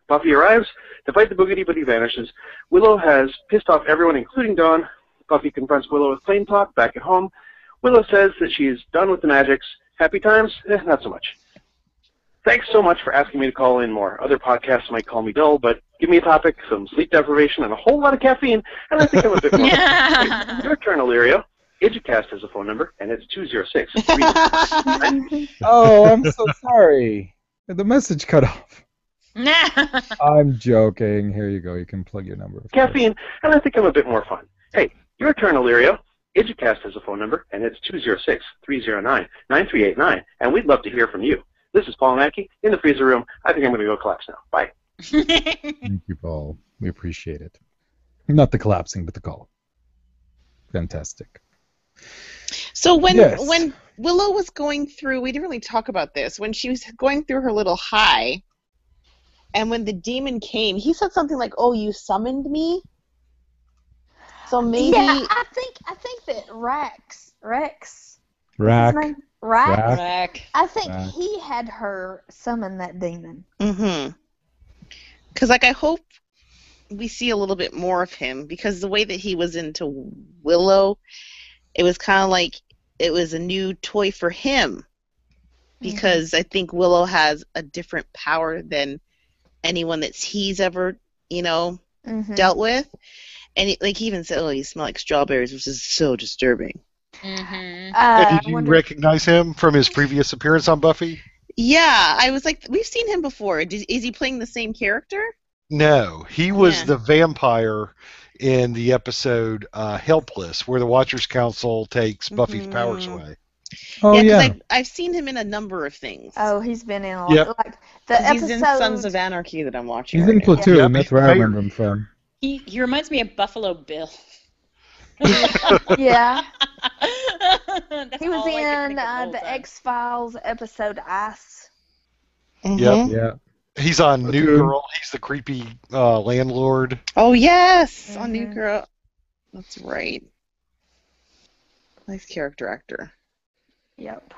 Buffy arrives to fight the boogity, but he vanishes. Willow has pissed off everyone, including Dawn. Buffy confronts Willow with plain talk back at home. Willow says that she's done with the magics. Happy times? Not so much. Thanks so much for asking me to call in more. Other podcasts might call me dull, but give me a topic, some sleep deprivation, and a whole lot of caffeine, and I think I'm a bit more. Your turn, Illyrio. Igicast has a phone number, and it's 206. Oh, I'm so sorry. The message cut off. I'm joking. Here you go. You can plug your number. Caffeine, and I think I'm a bit more fun. Hey, your turn, Illyrio. Igicast has a phone number, and it's 206-309-9389, and we'd love to hear from you. This is Paul Mackey in the freezer room. I think I'm going to go collapse now. Bye. Thank you, Paul. We appreciate it. Not the collapsing, but the call. Fantastic. So when Willow was going through, we didn't really talk about this, when she was going through her little high, and when the demon came, he said something like, "Oh, you summoned me?" So maybe... Yeah, I think that Rax. I think he had her summon that demon. Mm-hmm. Because, I hope we see a little bit more of him, because the way that he was into Willow, it was kind of like it was a new toy for him, because I think Willow has a different power than anyone that he's ever, dealt with. And he even said, "Oh, you smell like strawberries," which is so disturbing. Did you recognize him from his previous appearance on Buffy? Yeah, I was like, we've seen him before. Is he playing the same character? No, he was the vampire in the episode Helpless, where the Watchers Council takes Buffy's powers away. Oh, yeah. I've seen him in a number of things. Oh, he's been in a lot. Like the episode... He's in Sons of Anarchy that I'm watching. He's in Platoon. That's where I remember him from. He reminds me of Buffalo Bill. Yeah. He was in the X-Files episode Ice. Yep. Yeah. He's on New Girl. He's the creepy landlord. Oh, yes! On New Girl. That's right. Nice character actor. Yep.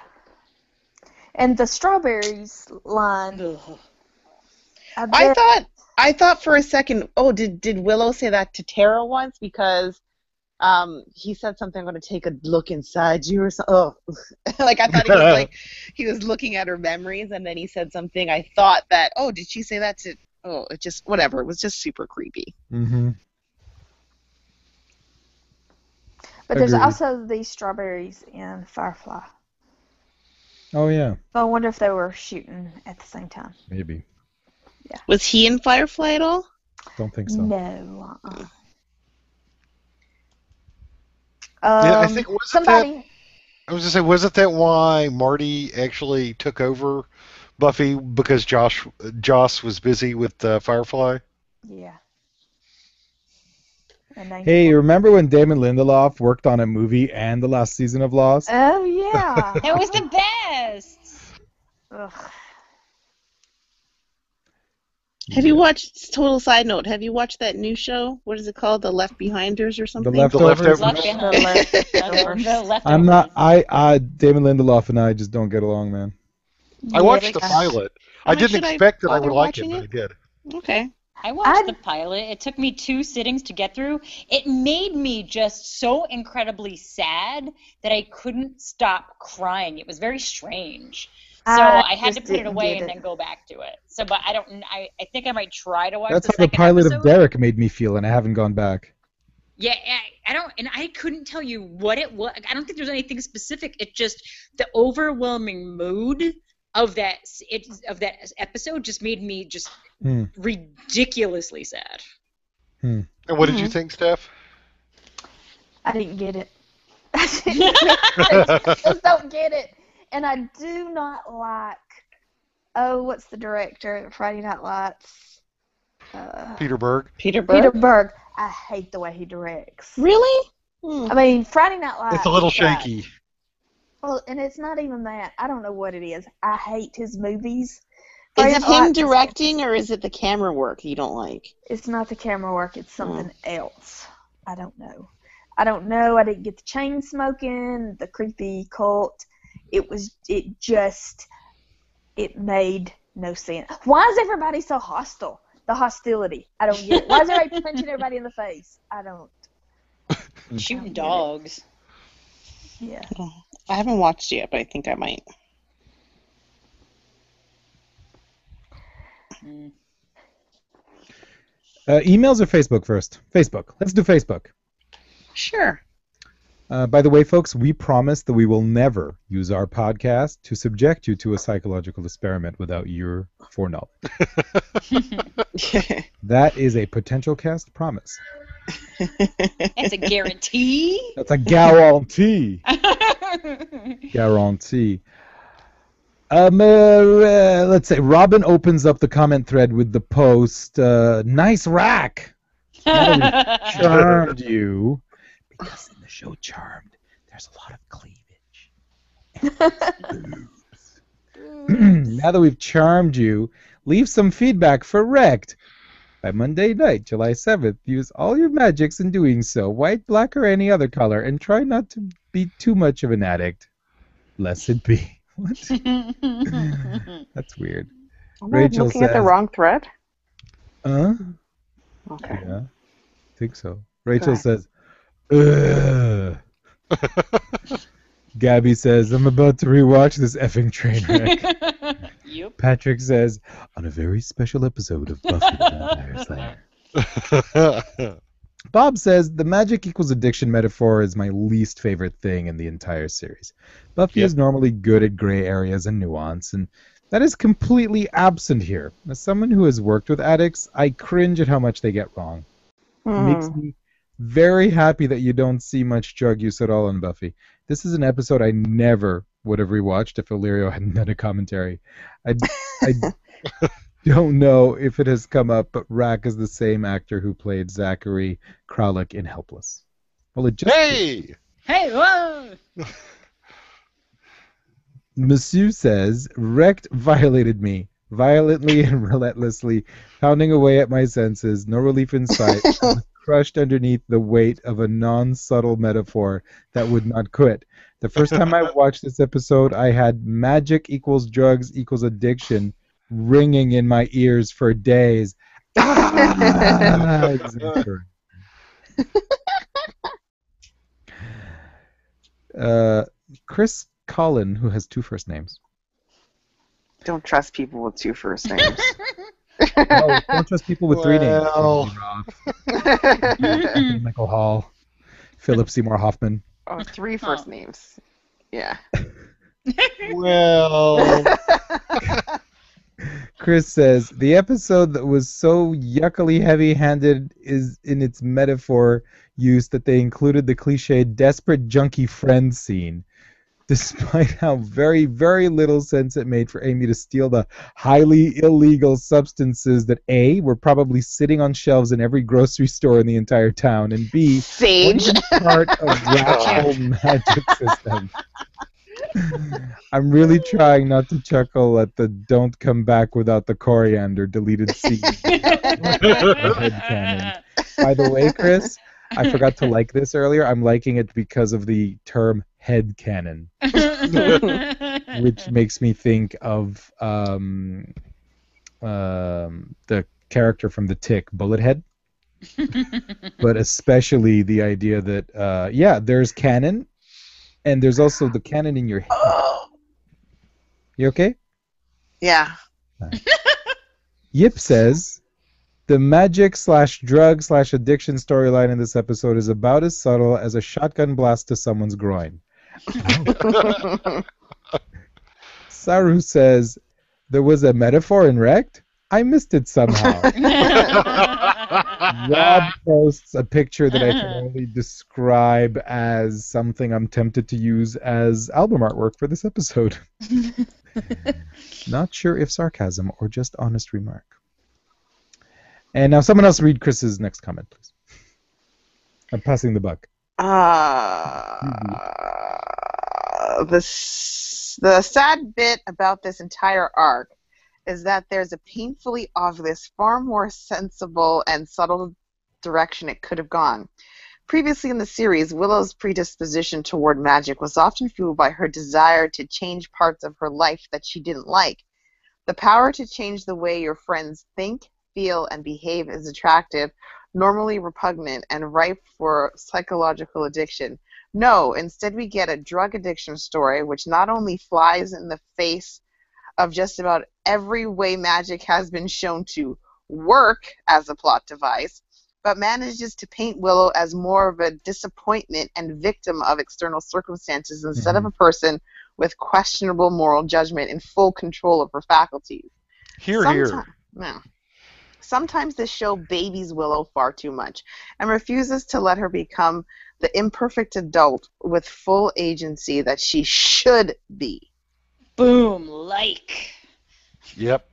And the strawberries line. I thought for a second, did Willow say that to Tara once? Because he said something, "I'm going to take a look inside you," or something. Oh. I thought he was looking at her memories, and then he said something. I thought that, did she say that to... Oh, it just, whatever. It was just super creepy. Mm-hmm. But there's also these strawberries in Firefly. Oh, yeah. So I wonder if they were shooting at the same time. Maybe. Yeah. Was he in Firefly at all? Don't think so. No. Yeah, I think I was gonna say, wasn't that why Marty actually took over Buffy, because Joss was busy with Firefly? Yeah. Hey, remember when Damon Lindelof worked on a movie and the last season of Lost? Oh yeah. It was the best. Ugh. Have you watched, total side note, have you watched that new show? What is it called? The Left Behinders or something? The Leftovers. I'm not, Damon Lindelof and I just don't get along, man. I watched the pilot. I didn't expect that I would like it, but I did. Okay. I watched the pilot. It took me 2 sittings to get through. It made me just so incredibly sad that I couldn't stop crying. It was very strange. So I had to just put it didn't away get and it. then go back to it. So, but I don't. I think I might try to watch That's the how the second pilot episode. of Derek made me feel, and I haven't gone back. Yeah, I don't, and I couldn't tell you what it was. I don't think there's anything specific. It just the overwhelming mood of that episode just made me just ridiculously sad. And what did you think, Steph? I didn't get it. I just don't get it. And I do not like, what's the director of Friday Night Lights? Peter Berg. Peter Berg? Peter Berg. I hate the way he directs. Really? I mean, Friday Night Lights. It's a little is like- shaky. well, and it's not even that. I don't know what it is. I hate his movies. Is Friday it Night him Lights is- directing, or is it the camera work you don't like? It's not the camera work. It's something else. I don't know. I didn't get the chain smoking, the creepy cult. It made no sense. Why is everybody so hostile? The hostility. I don't get it. Why is everybody punching everybody in the face? I don't. Shooting dogs. Yeah. I haven't watched it yet, but I think I might. Emails or Facebook first? Facebook. Let's do Facebook. Sure. By the way, folks, we promise that we will never use our podcast to subject you to a psychological experiment without your foreknowledge. That is a potential cast promise. That's a guarantee. That's a guarantee. Guarantee. Let's say Robin opens up the comment thread with the post, nice rack. Charmed you. Because in the show Charmed, there's a lot of cleavage. And boobs. Now that we've charmed you, leave some feedback for Wrecked. By Monday night, July 7th, use all your magics in doing so, white, black, or any other color, and try not to be too much of an addict. Blessed be. What? That's weird. Am I looking at the wrong thread? Okay. Yeah, I think so. Rachel says, ugh. Gabby says, I'm about to rewatch this effing train wreck. Yep. Patrick says, on a very special episode of Buffy the Vampire Slayer. Bob says, the magic equals addiction metaphor is my least favorite thing in the entire series. Buffy is normally good at gray areas and nuance, and that is completely absent here. As someone who has worked with addicts, I cringe at how much they get wrong. It makes me very happy that you don't see much drug use at all in Buffy. This is an episode I never would have rewatched if Illyrio hadn't done a commentary. I don't know if it has come up, but Rack is the same actor who played Zachary Kralik in Helpless. Well, it just Hey! Hey, whoa! Monsieur says, Wrecked violated me, violently and relentlessly, pounding away at my senses, no relief in sight, crushed underneath the weight of a non-subtle metaphor that would not quit. The first time I watched this episode, I had magic equals drugs equals addiction ringing in my ears for days. Chris Collin, who has two first names. Don't trust people with two first names. No, don't trust people with three names. Michael Hall, Philip Seymour Hoffman. Oh, three first names. Yeah. Well. Chris says, the episode that was so yuckily heavy-handed is in its metaphor use that they included the cliched desperate junkie friend scene. Despite how very, very little sense it made for Amy to steal the highly illegal substances that A, were probably sitting on shelves in every grocery store in the entire town, and B, Sage. weren't even part of Rat's whole magic system. I'm really trying not to chuckle at the "don't come back without the coriander" deleted scene. Headcanon. By the way, Chris, I forgot to like this earlier. I'm liking it because of the term headcanon, which makes me think of the character from The Tick, Bullethead. But especially the idea that, there's canon, and there's also the canon in your head. You okay? Yeah. Yip says, the magic/drug/addiction storyline in this episode is about as subtle as a shotgun blast to someone's groin. Saru says, there was a metaphor in Wrecked? I missed it somehow. Rob posts a picture that I can only describe as something I'm tempted to use as album artwork for this episode. Not sure if sarcasm or just honest remark. And now someone else read Chris's next comment, please. I'm passing the buck. The sad bit about this entire arc is that there's a painfully obvious, far more sensible and subtle direction it could have gone. Previously in the series, Willow's predisposition toward magic was often fueled by her desire to change parts of her life that she didn't like. The power to change the way your friends think, feel, and behave is attractive, normally repugnant, and ripe for psychological addiction. No, instead we get a drug addiction story which not only flies in the face of just about every way magic has been shown to work as a plot device, but manages to paint Willow as more of a disappointment and victim of external circumstances instead of a person with questionable moral judgment and full control of her faculties. Here. No. Sometimes this show babies Willow far too much and refuses to let her become the imperfect adult with full agency that she should be. Boom, like. Yep.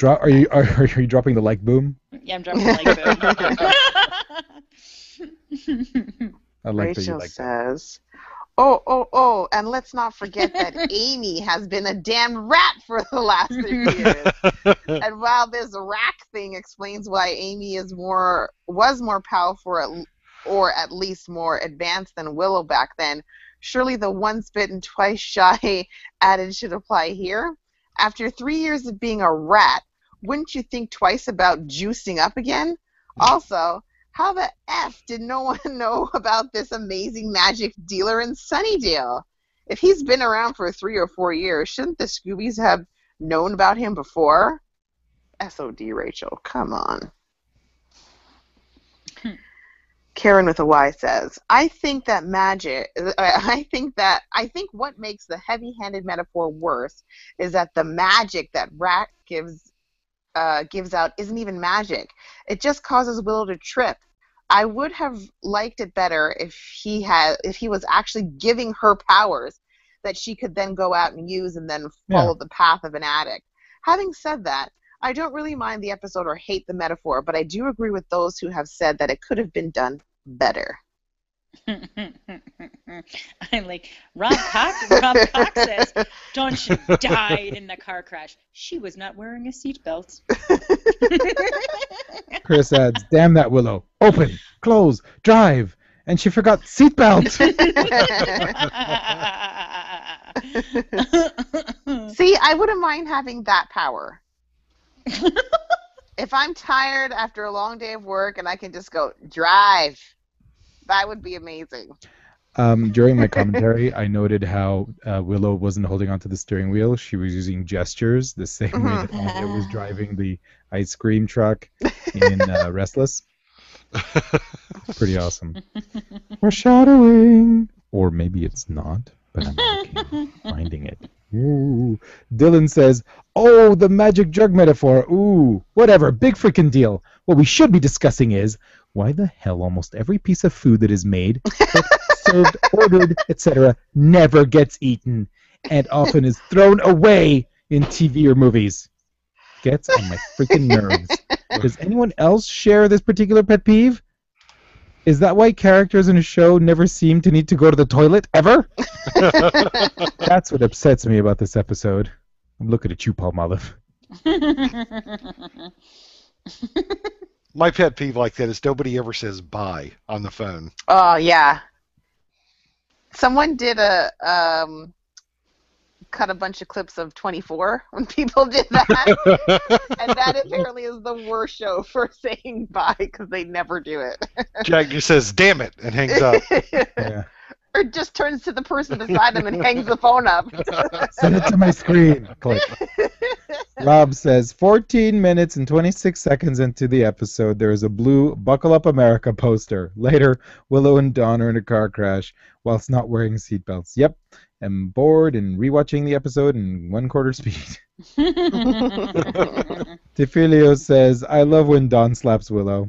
Are you dropping the like boom? Yeah, I'm dropping the like boom. I like Rachel that you like says, oh, and let's not forget that Amy has been a damn rat for the last 3 years. And while this rack thing explains why Amy was more powerful or at least more advanced than Willow back then, surely the once bitten, twice shy adage should apply here. After 3 years of being a rat, wouldn't you think twice about juicing up again? Also, how the F did no one know about this amazing magic dealer in Sunnydale? If he's been around for 3 or 4 years, shouldn't the Scoobies have known about him before? SOD, Rachel, come on. Karen with a Y says, I think what makes the heavy-handed metaphor worse is that the magic that Rat gives out isn't even magic. It just causes Willow to trip. I would have liked it better if he was actually giving her powers that she could then go out and use and then follow the path of an addict. Having said that, I don't really mind the episode or hate the metaphor, but I do agree with those who have said that it could have been done better. I'm like, Rob Cox says, Dawn died in the car crash. She was not wearing a seatbelt. Chris adds, damn that Willow. Open, close, drive. And she forgot seatbelt. See, I wouldn't mind having that power. If I'm tired after a long day of work and I can just go, drive, that would be amazing. During my commentary, I noted how Willow wasn't holding onto the steering wheel. She was using gestures, the same way that Anya was driving the ice cream truck in Restless. Pretty awesome. Foreshadowing! Or maybe it's not, but I'm looking, finding it. Ooh. Dylan says, oh, the magic drug metaphor. Ooh, whatever, big freaking deal. What we should be discussing is why the hell almost every piece of food that is made, served, ordered, etc., never gets eaten and often is thrown away in TV or movies. Gets on my freaking nerves. Does anyone else share this particular pet peeve? Is that why characters in a show never seem to need to go to the toilet, ever? That's what upsets me about this episode. I'm looking at you, Palmolive. My pet peeve like that is nobody ever says bye on the phone. Oh, yeah. Someone did cut a bunch of clips of 24 when people did that. And that apparently is the worst show for saying bye because they never do it. Jack just says, damn it, and hangs up. Yeah. Or just turns to the person beside him and hangs the phone up. Send it to my screen. Click. Rob says, 14 minutes and 26 seconds into the episode, there is a blue Buckle Up America poster. Later, Willow and Dawn are in a car crash whilst not wearing seatbelts. Yep, I'm bored and rewatching the episode in 1/4 speed. Tifilio says, I love when Dawn slaps Willow.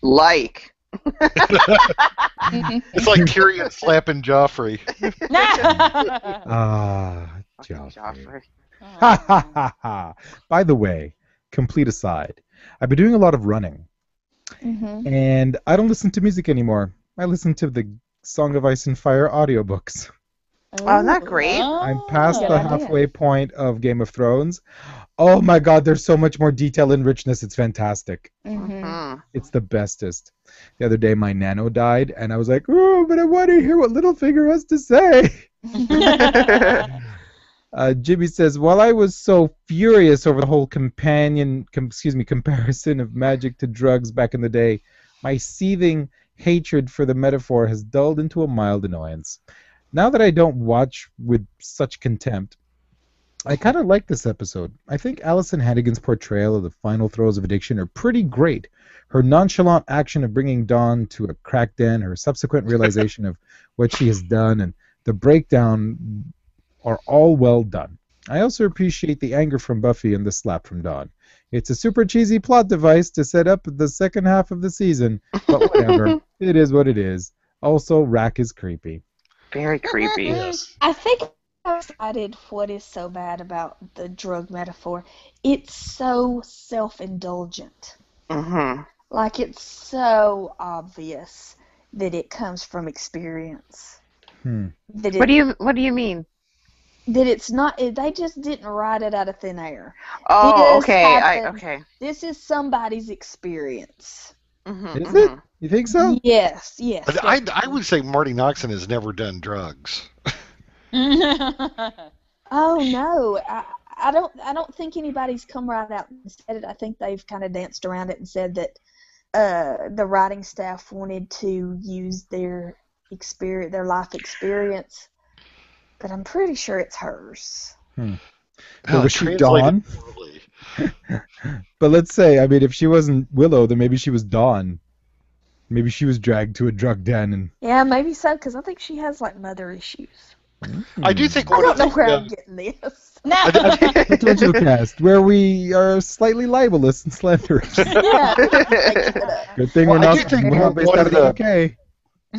Like. It's like Tyrion slapping Joffrey. Joffrey. Ha ha ha ha. By the way, complete aside, I've been doing a lot of running. And I don't listen to music anymore. I listen to the Song of Ice and Fire audiobooks. Oh, isn't that great? I'm past the halfway point of Game of Thrones. Oh my god, there's so much more detail and richness. It's fantastic. It's the bestest. The other day, my nano died, and I was like, oh, but I want to hear what Littlefinger has to say. Jimmy says, while I was so furious over the whole comparison of magic to drugs back in the day, my seething hatred for the metaphor has dulled into a mild annoyance. Now that I don't watch with such contempt, I kind of like this episode. I think Alison Hannigan's portrayal of the final throes of addiction are pretty great. Her nonchalant action of bringing Dawn to a crack den, her subsequent realization of what she has done, and the breakdown are all well done. I also appreciate the anger from Buffy and the slap from Dawn. It's a super cheesy plot device to set up the second half of the season, but whatever. It is what it is. Also, Rack is creepy. Very creepy. Yes. I think I decided what is so bad about the drug metaphor. It's so self-indulgent. Like, it's so obvious that it comes from experience. That What do you mean? That it's not. They just didn't write it out of thin air. Oh, This okay. happened- Okay. This is somebody's experience. Is it? You think so? Yes. I would say Marty Noxon has never done drugs. Oh no, I don't think anybody's come right out and said it. I think they've kind of danced around it and said that the writing staff wanted to use their life experience, but I'm pretty sure it's hers. But was she Dawn? But let's say, I mean, if she wasn't Willow, then maybe she was Dawn. Maybe she was dragged to a drug den and. Yeah, maybe so, because I think she has like mother issues. I do think I one don't of know the where I'm getting this. Potential cast, where we are slightly libelous and slanderous. Good thing we're not based out of the UK.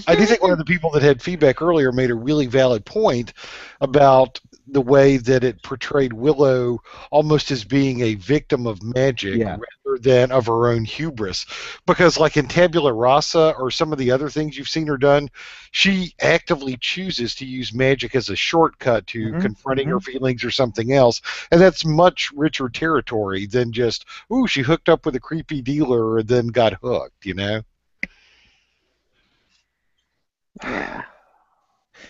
I do think one of the people that had feedback earlier made a really valid point about the way that it portrayed Willow almost as being a victim of magic rather than of her own hubris. Because like in Tabula Rasa or some of the other things you've seen her done, she actively chooses to use magic as a shortcut to confronting her feelings or something else. And that's much richer territory than just, ooh, she hooked up with a creepy dealer and then got hooked, you know? Yeah.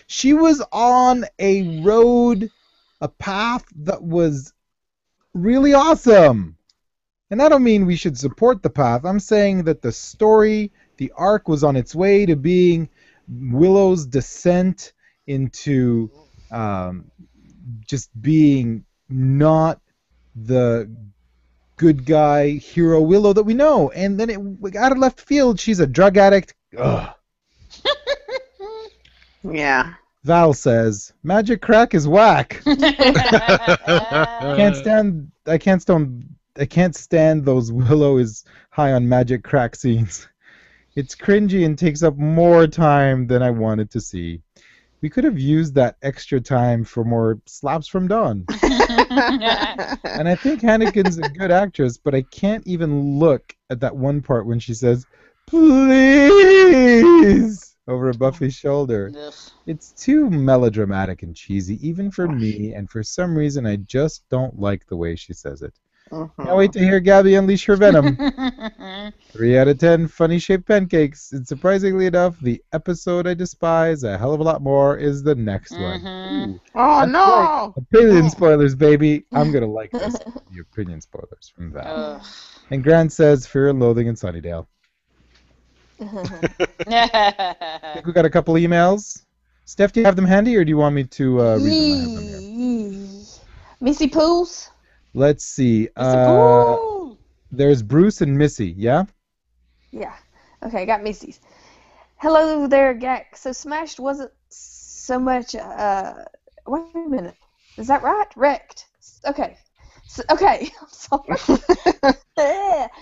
She was on a road, a path that was really awesome. And I don't mean we should support the path. I'm saying that the story, the arc was on its way to being Willow's descent into just being not the good guy hero Willow that we know. And then out of left field, she's a drug addict. Ugh. Yeah. Val says, magic crack is whack. I can't stand those Willow is high on magic crack scenes. It's cringy and takes up more time than I wanted to see. We could have used that extra time for more slaps from Dawn. And I think Hannigan's a good actress, but I can't even look at that one part when she says, please, over Buffy's shoulder. It's too melodramatic and cheesy, even for me, and for some reason I just don't like the way she says it. Can't wait to hear Gabby unleash her venom. 3 out of 10 funny-shaped pancakes. And surprisingly enough, the episode I despise a hell of a lot more is the next one. Ooh, oh, no! Right. Opinion spoilers, baby. I'm going to like this. The opinion spoilers from Val. And Grant says Fear and Loathing in Sunnydale. I think we got a couple emails. Steph, do you have them handy, or do you want me to read them? I have them here. Missy Pools? Let's see. There's Bruce and Missy, yeah? Yeah. Okay, got Missy's. Hello there, Gak. So Smashed wasn't so much, wait a minute. Is that right? Wrecked. Okay. Okay, I'm sorry.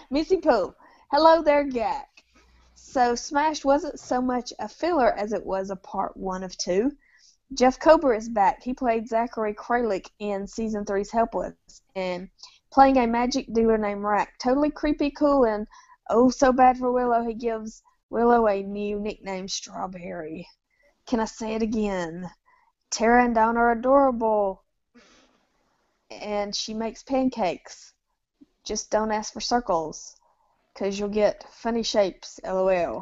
Missy Pooh. Hello there, Gak. So Smashed wasn't so much a filler as it was a part 1 of 2. Jeff Kober is back. He played Zachary Kralik in Season 3's Helpless, and playing a magic dealer named Rack. Totally creepy, cool, and oh so bad for Willow, he gives Willow a new nickname, Strawberry. Can I say it again? Tara and Dawn are adorable, and she makes pancakes. Just don't ask for circles, because you'll get funny shapes, LOL.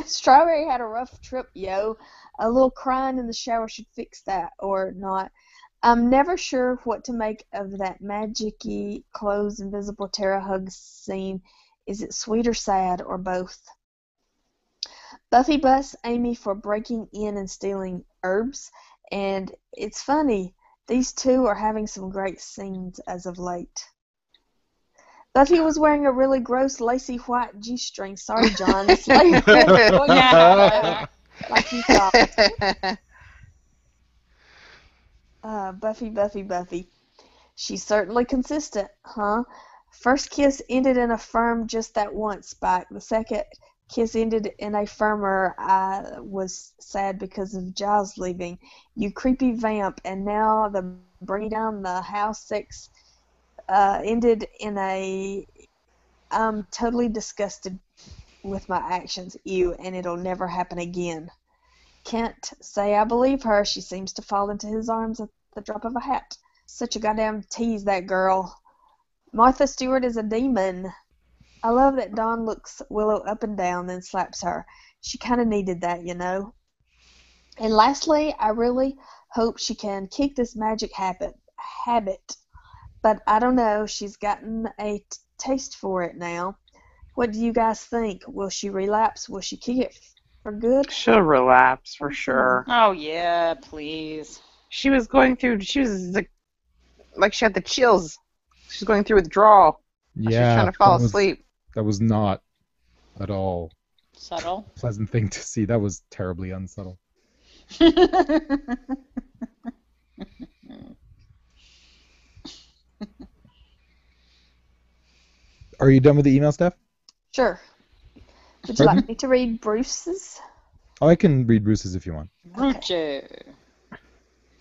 Strawberry had a rough trip, yo. A little crying in the shower should fix that, or not. I'm never sure what to make of that magic-y, clothes, invisible Tara hug scene. Is it sweet or sad, or both? Buffy busts Amy for breaking in and stealing herbs, and it's funny. These two are having some great scenes as of late. Buffy was wearing a really gross lacy white G-string. Sorry, John. It's like you thought. Buffy. She's certainly consistent, huh? First kiss ended in a firm just that once, Spike. The second kiss ended in a firmer. I was sad because of Giles leaving. You creepy vamp. And now the bringing down the house sex ended in a I'm totally disgusted with my actions, ew, and it'll never happen again. Can't say I believe her. She seems to fall into his arms at the drop of a hat. Such a goddamn tease, that girl. Martha Stewart is a demon. I love that Dawn looks Willow up and down, then slaps her. She kind of needed that, you know. And lastly, I really hope she can kick this magic habit. But I don't know. She's gotten a taste for it now. What do you guys think? Will she relapse? Will she kick it for good? She'll relapse for sure. Oh yeah, please. She was like she had the chills. She's going through withdrawal. Yeah. She's trying to fall asleep. That was not at all subtle. Pleasant thing to see. That was terribly unsubtle. Are you done with the email, Steph? Sure. Would you like me to read Bruce's? Oh, I can read Bruce's if you want. Okay.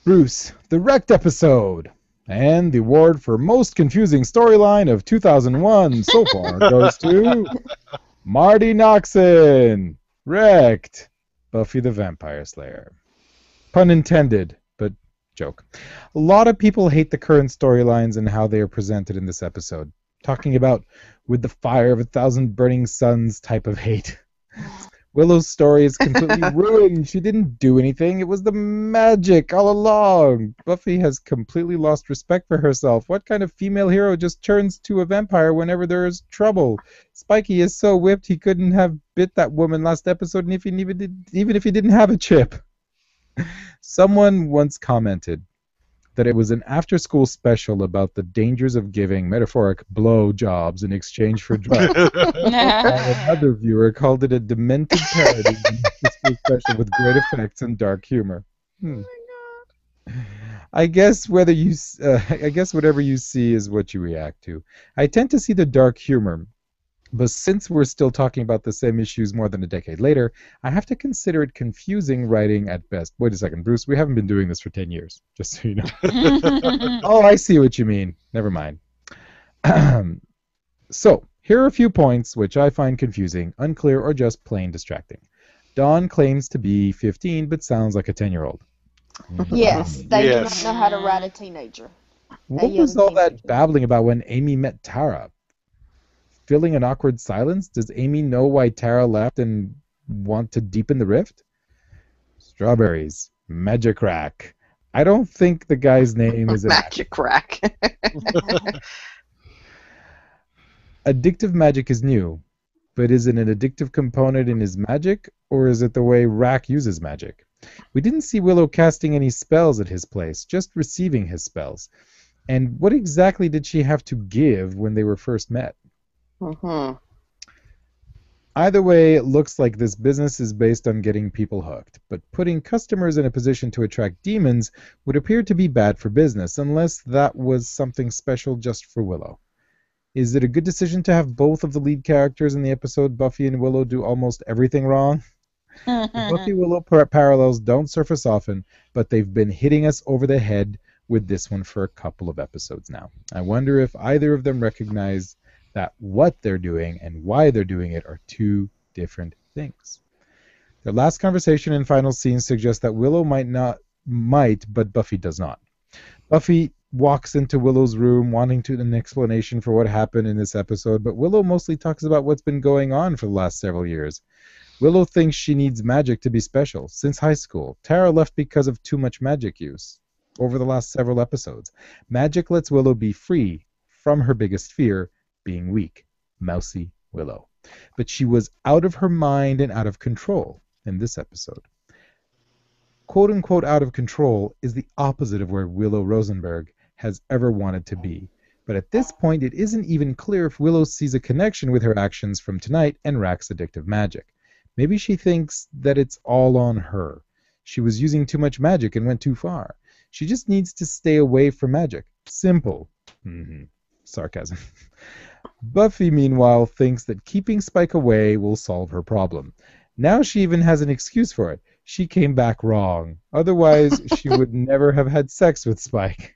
Bruce, the Wrecked episode. And the award for most confusing storyline of 2001 so far goes to Marty Noxon. Wrecked. Buffy the Vampire Slayer. Pun intended, but joke. A lot of people hate the current storylines and how they are presented in this episode. Talking about with the fire of 1,000 burning suns type of hate. Willow's story is completely ruined. She didn't do anything. It was the magic all along. Buffy has completely lost respect for herself. What kind of female hero just turns to a vampire whenever there is trouble? Spikey is so whipped he couldn't have bit that woman last episode, and even if he didn't have a chip. Someone once commented that it was an after-school special about the dangers of giving metaphoric blow jobs in exchange for drugs. Another viewer called it a demented parody of an after-school special with great effects and dark humor. I guess whatever you see is what you react to. I tend to see the dark humor, but since we're still talking about the same issues more than a decade later, I have to consider it confusing writing at best. Wait a second, Bruce, we haven't been doing this for 10 years, just so you know. Oh, I see what you mean. Never mind. So, here are a few points which I find confusing, unclear, or just plain distracting. Dawn claims to be 15, but sounds like a 10-year-old. Yes, they do not know how to write a teenager. What was all that babbling about when Amy met Tara? Filling an awkward silence? Does Amy know why Tara left and want to deepen the rift? Strawberries. Magic Rack. I don't think the guy's name is Magic Rack. Addictive magic is new, But is it an addictive component in his magic, or is it the way Rack uses magic? We didn't see Willow casting any spells at his place, just receiving his spells. And what exactly did she have to give when they were first met? Mm-hmm. Either way, it looks like this business is based on getting people hooked, but putting customers in a position to attract demons would appear to be bad for business, unless that was something special just for Willow. Is it a good decision to have both of the lead characters in the episode, Buffy and Willow, do almost everything wrong? The Buffy-Willow parallels don't surface often, but they've been hitting us over the head with this one for a couple of episodes now. I wonder if either of them recognize that what they're doing and why they're doing it are two different things. Their last conversation and final scene suggest that Willow might, but Buffy does not. Buffy walks into Willow's room wanting an explanation for what happened in this episode, but Willow mostly talks about what's been going on for the last several years. Willow thinks she needs magic to be special. Since high school, Tara left because of too much magic use over the last several episodes. Magic lets Willow be free from her biggest fear, being weak. Mousy Willow. But she was out of her mind and out of control in this episode. Quote-unquote out of control is the opposite of where Willow Rosenberg has ever wanted to be. But at this point, it isn't even clear if Willow sees a connection with her actions from tonight and Rack's addictive magic. Maybe she thinks that it's all on her. She was using too much magic and went too far. She just needs to stay away from magic. Simple. Sarcasm. Buffy, meanwhile, thinks that keeping Spike away will solve her problem. Now she even has an excuse for it. She came back wrong. Otherwise, she would never have had sex with Spike.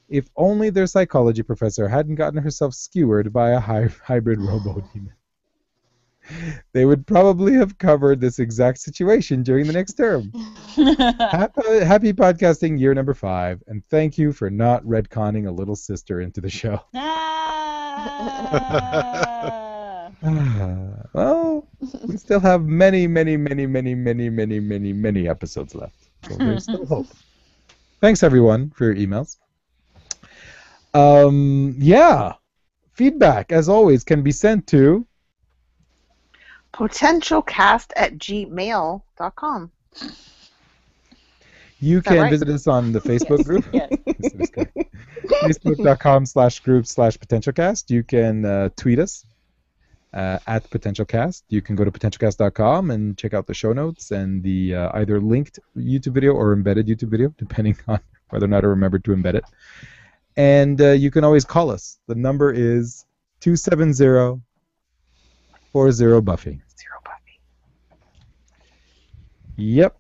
If only their psychology professor hadn't gotten herself skewered by a hybrid robo-demon. They would probably have covered this exact situation during the next term. Happy podcasting year number 5, and thank you for not retconning a little sister into the show. Well, we still have many episodes left. So there's still hope. Thanks, everyone, for your emails. Yeah. Feedback, as always, can be sent to potentialcast@gmail.com. You can visit us on the Facebook group. Facebook.com/group/potentialcast. You can tweet us at potentialcast. You can go to potentialcast.com and check out the show notes and the either linked YouTube video or embedded YouTube video, depending on whether or not I remembered to embed it. And you can always call us. The number is 270-40-BUFFY. Yep.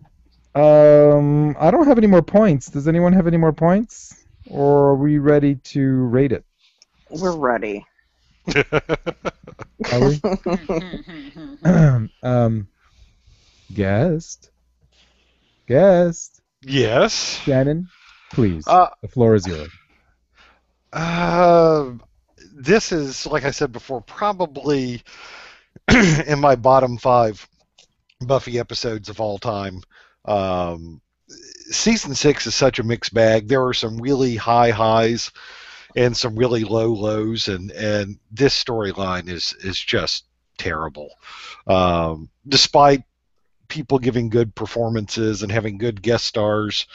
I don't have any more points. Does anyone have any more points? Or are we ready to rate it? We're ready. Are we? Guest. Yes. Shannon, please. The floor is yours. This is, like I said before, probably in my bottom 5 Buffy episodes of all time. Season 6 is such a mixed bag. There are some really high highs and some really low lows, and this storyline is just terrible. Despite people giving good performances and having good guest stars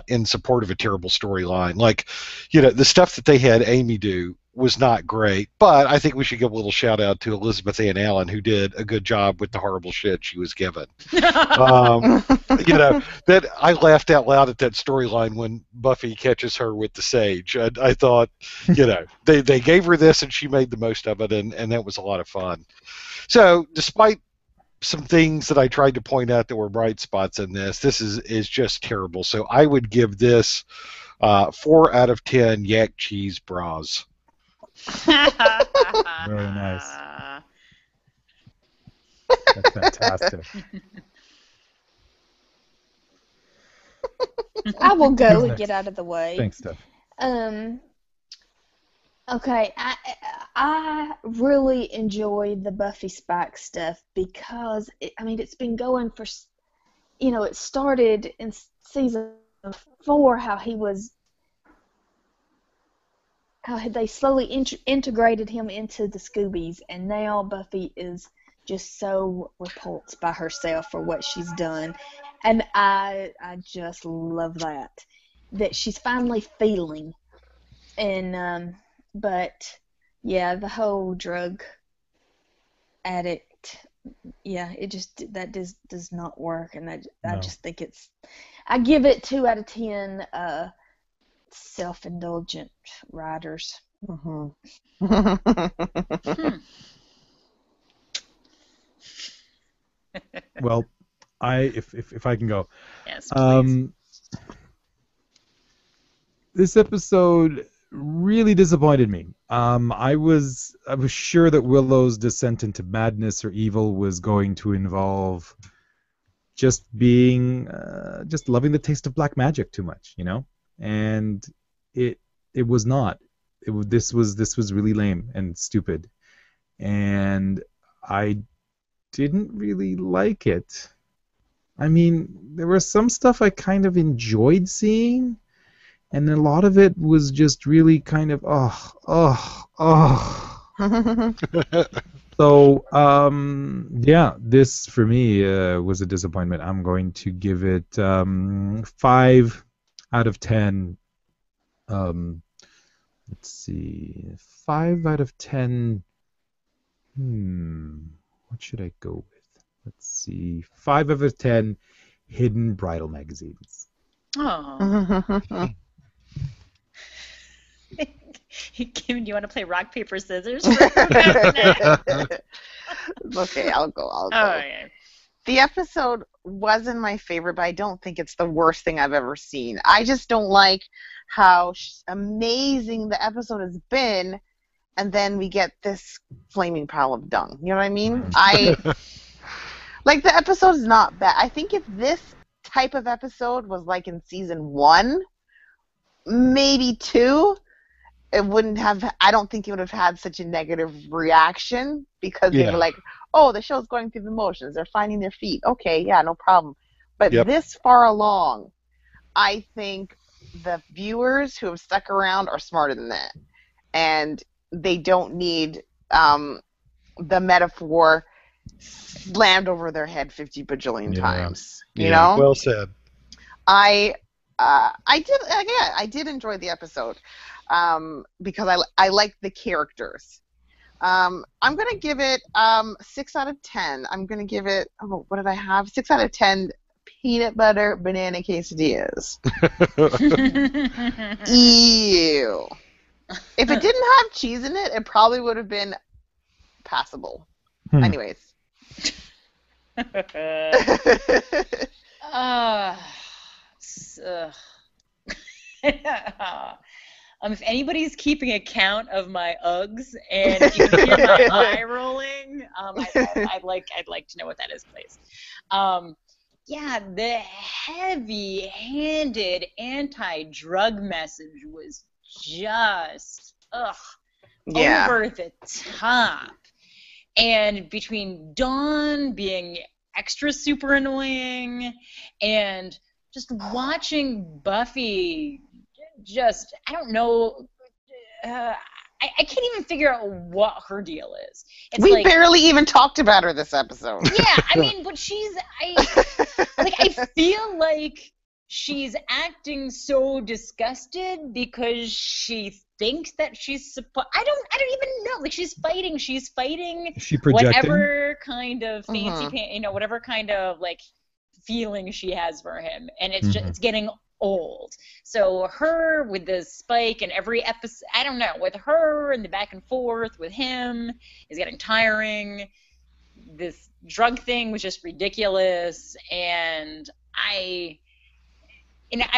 in support of a terrible storyline. Like, the stuff that they had Amy do was not great, but I think we should give a little shout out to Elizabeth Ann Allen, who did a good job with the horrible shit she was given. That I laughed out loud at that storyline when Buffy catches her with the sage. I thought, they gave her this and she made the most of it, and that was a lot of fun. So, despite some things that I tried to point out that were bright spots in this is just terrible. So I would give this 4 out of 10 yak cheese bras. Very nice. That's fantastic. I will go and get out of the way. Thanks, Steph. Okay, I really enjoy the Buffy Spike stuff because it's been going for, it started in season 4 how he was how they slowly integrated him into the Scoobies, and now Buffy is just so repulsed by herself for what she's done. And I just love that she's finally feeling. And but yeah, the whole drug addict, yeah, it just does not work, and I just think I give it 2 out of 10 self-indulgent writers. Well, if I can go. Yes, please. This episode really disappointed me. I was sure that Willow's descent into madness or evil was going to involve just being just loving the taste of black magic too much, you know, and it was not. This was really lame and stupid, and I didn't really like it. I mean, there was some stuff I kind of enjoyed seeing, and a lot of it was just really kind of So yeah, this for me was a disappointment. I'm going to give it 5 out of 10. Let's see, 5 out of 10. What should I go with? Let's see, 5 out of 10 hidden bridal magazines. Oh. Kim, do you want to play rock, paper, scissors? Okay, I'll go. Oh, okay. The episode wasn't my favorite, but I don't think it's the worst thing I've ever seen. I just don't like how amazing the episode has been, and then we get this flaming pile of dung. You know what I mean? Like, the episode is not bad. I think if this type of episode was like in season 1, maybe 2, it wouldn't have. I don't think it would have had such a negative reaction, because they were like, "Oh, the show's going through the motions. They're finding their feet. Okay, yeah, no problem." But this far along, I think the viewers who have stuck around are smarter than that, and they don't need the metaphor slammed over their head 50 bajillion times. You know? Well said. I did enjoy the episode because I like the characters. I'm gonna give it 6 out of 10. I'm gonna give it, what did I have? 6 out of 10 peanut butter banana quesadillas. Ew. If it didn't have cheese in it, it probably would have been passable. Anyways. If anybody's keeping account of my Uggs and if you can hear my eye rolling, I'd like to know what that is, please. Yeah, the heavy-handed anti-drug message was just over the top. And between Dawn being extra super annoying and just watching Buffy just, I don't know, I can't even figure out what her deal is. It's we barely even talked about her this episode. Yeah, I mean, but I feel like she's acting so disgusted because she thinks that she's supposed. I don't even know. Like, she's fighting. Is she projecting? Whatever kind of fancy, whatever kind of like feeling she has for him, and it's just it's getting old. So her with the Spike and every episode, I don't know, with her and the back and forth with him is getting tiring. This drug thing was just ridiculous, and I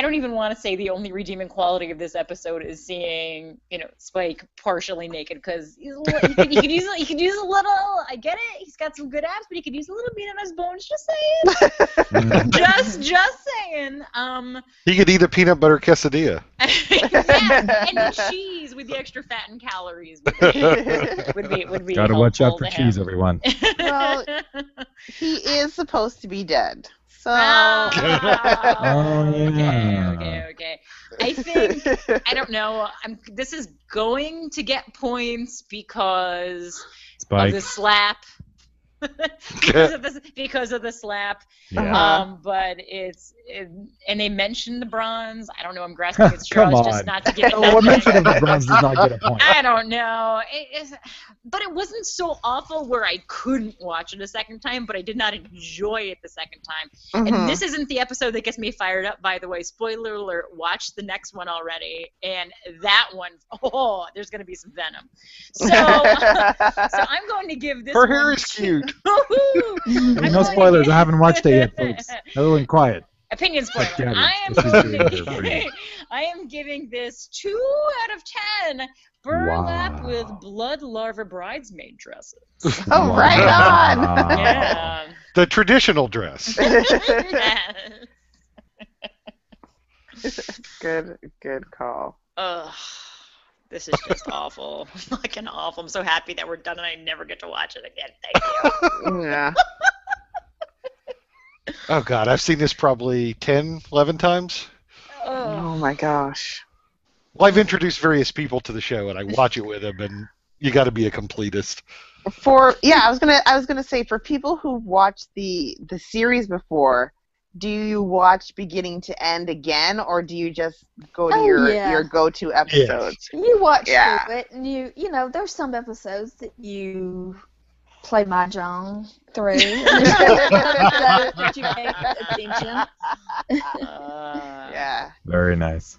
don't even want to say the only redeeming quality of this episode is seeing, Spike partially naked, because he could use a little. I get it. He's got some good abs, but he could use a little meat on his bones. Just saying. just saying. He could eat a peanut butter quesadilla. Yeah, and the cheese with the extra fat and calories would be. Gotta watch out for cheese, everyone. Well, he is supposed to be dead. So. Okay. I think I don't know. This is going to get points because Spike. of the slap. because of the slap. Yeah. But and they mentioned the bronze. I don't know. I'm grasping at Come straws on. just not to give it. What mention of the bronze does not get a point? I don't know. But it wasn't so awful where I couldn't watch it a second time, but I did not enjoy it the second time. And this isn't the episode that gets me fired up, by the way. Spoiler alert, watch the next one already. And that one, there's going to be some venom. So I'm going to give this Her one hair is cute. There's no spoilers. I haven't watched it yet, folks. Everyone quiet. Opinion spoiler. Yeah, I am giving this 2 out of 10 burlap with blood larva bridesmaid dresses. Oh, right on. Yeah. The traditional dress. Good call. Ugh. This is just awful. Fucking awful. I'm so happy that we're done and I never get to watch it again. Thank you. Yeah. Oh, God. I've seen this probably 10, 11 times. Oh, my gosh. Well, I've introduced various people to the show, and I watch it with them, and you got to be a completist. I was gonna say, for people who watched the series before, do you watch beginning to end again, or do you just go to your go-to episodes? You watch through it, and you know, there's some episodes that you play mahjong through. That you pay attention. Yeah. Very nice.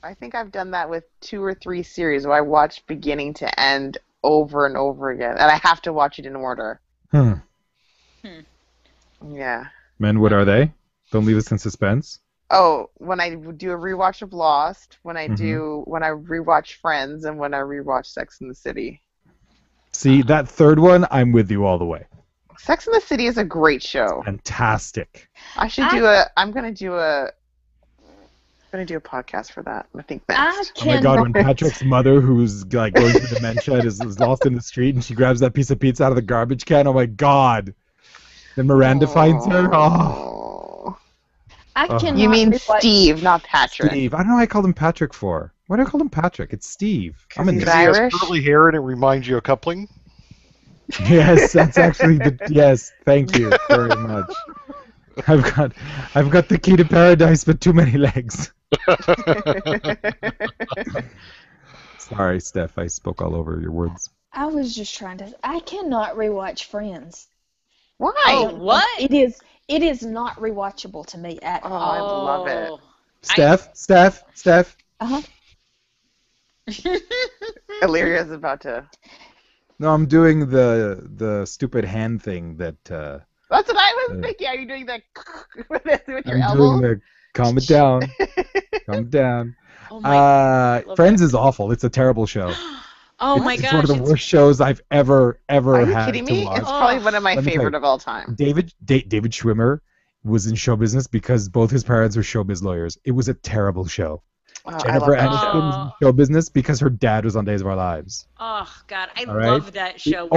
I think I've done that with 2 or 3 series where I watch beginning to end over and over again, and I have to watch it in order. Yeah. Men, what are they? Don't leave us in suspense. Oh, when I do a rewatch of Lost, when I rewatch Friends, and when I rewatch Sex and the City. See, that third one, I'm with you all the way. Sex and the City is a great show. Fantastic. I'm gonna do a podcast for that, I think next. Oh my God, when Patrick's mother, who's like going through dementia, is lost in the street, and she grabs that piece of pizza out of the garbage can. Oh my God. Then Miranda finds her. Oh. You mean Steve, not Patrick. Steve. I don't know why I called him Patrick for. Why do I call him Patrick? It's Steve. I'm in He has curly hair and it reminds you of coupling? Yes, that's actually yes, thank you very much. I've got the key to paradise, but too many legs. Sorry, Steph, I spoke all over your words. I was just trying to. I cannot rewatch Friends. Why? Oh, what? It is not rewatchable to me at all. I love it. Steph. Uh-huh. Illyria's about to. No, I'm doing the stupid hand thing that. That's what I was thinking. Are you doing that with your I'm elbow? doing calm it down. Calm it down. Oh Friends is awful. It's a terrible show. Oh my It's gosh. one of the worst shows I've ever Are you had kidding to me? watch. It's probably one of my Let me tell favorite you, of all time. David Schwimmer was in show business because both his parents were showbiz lawyers. It was a terrible show. Oh, Jennifer I love that Aniston show. was in show business because her dad was on Days of Our Lives. Oh God, I All right? love that show. The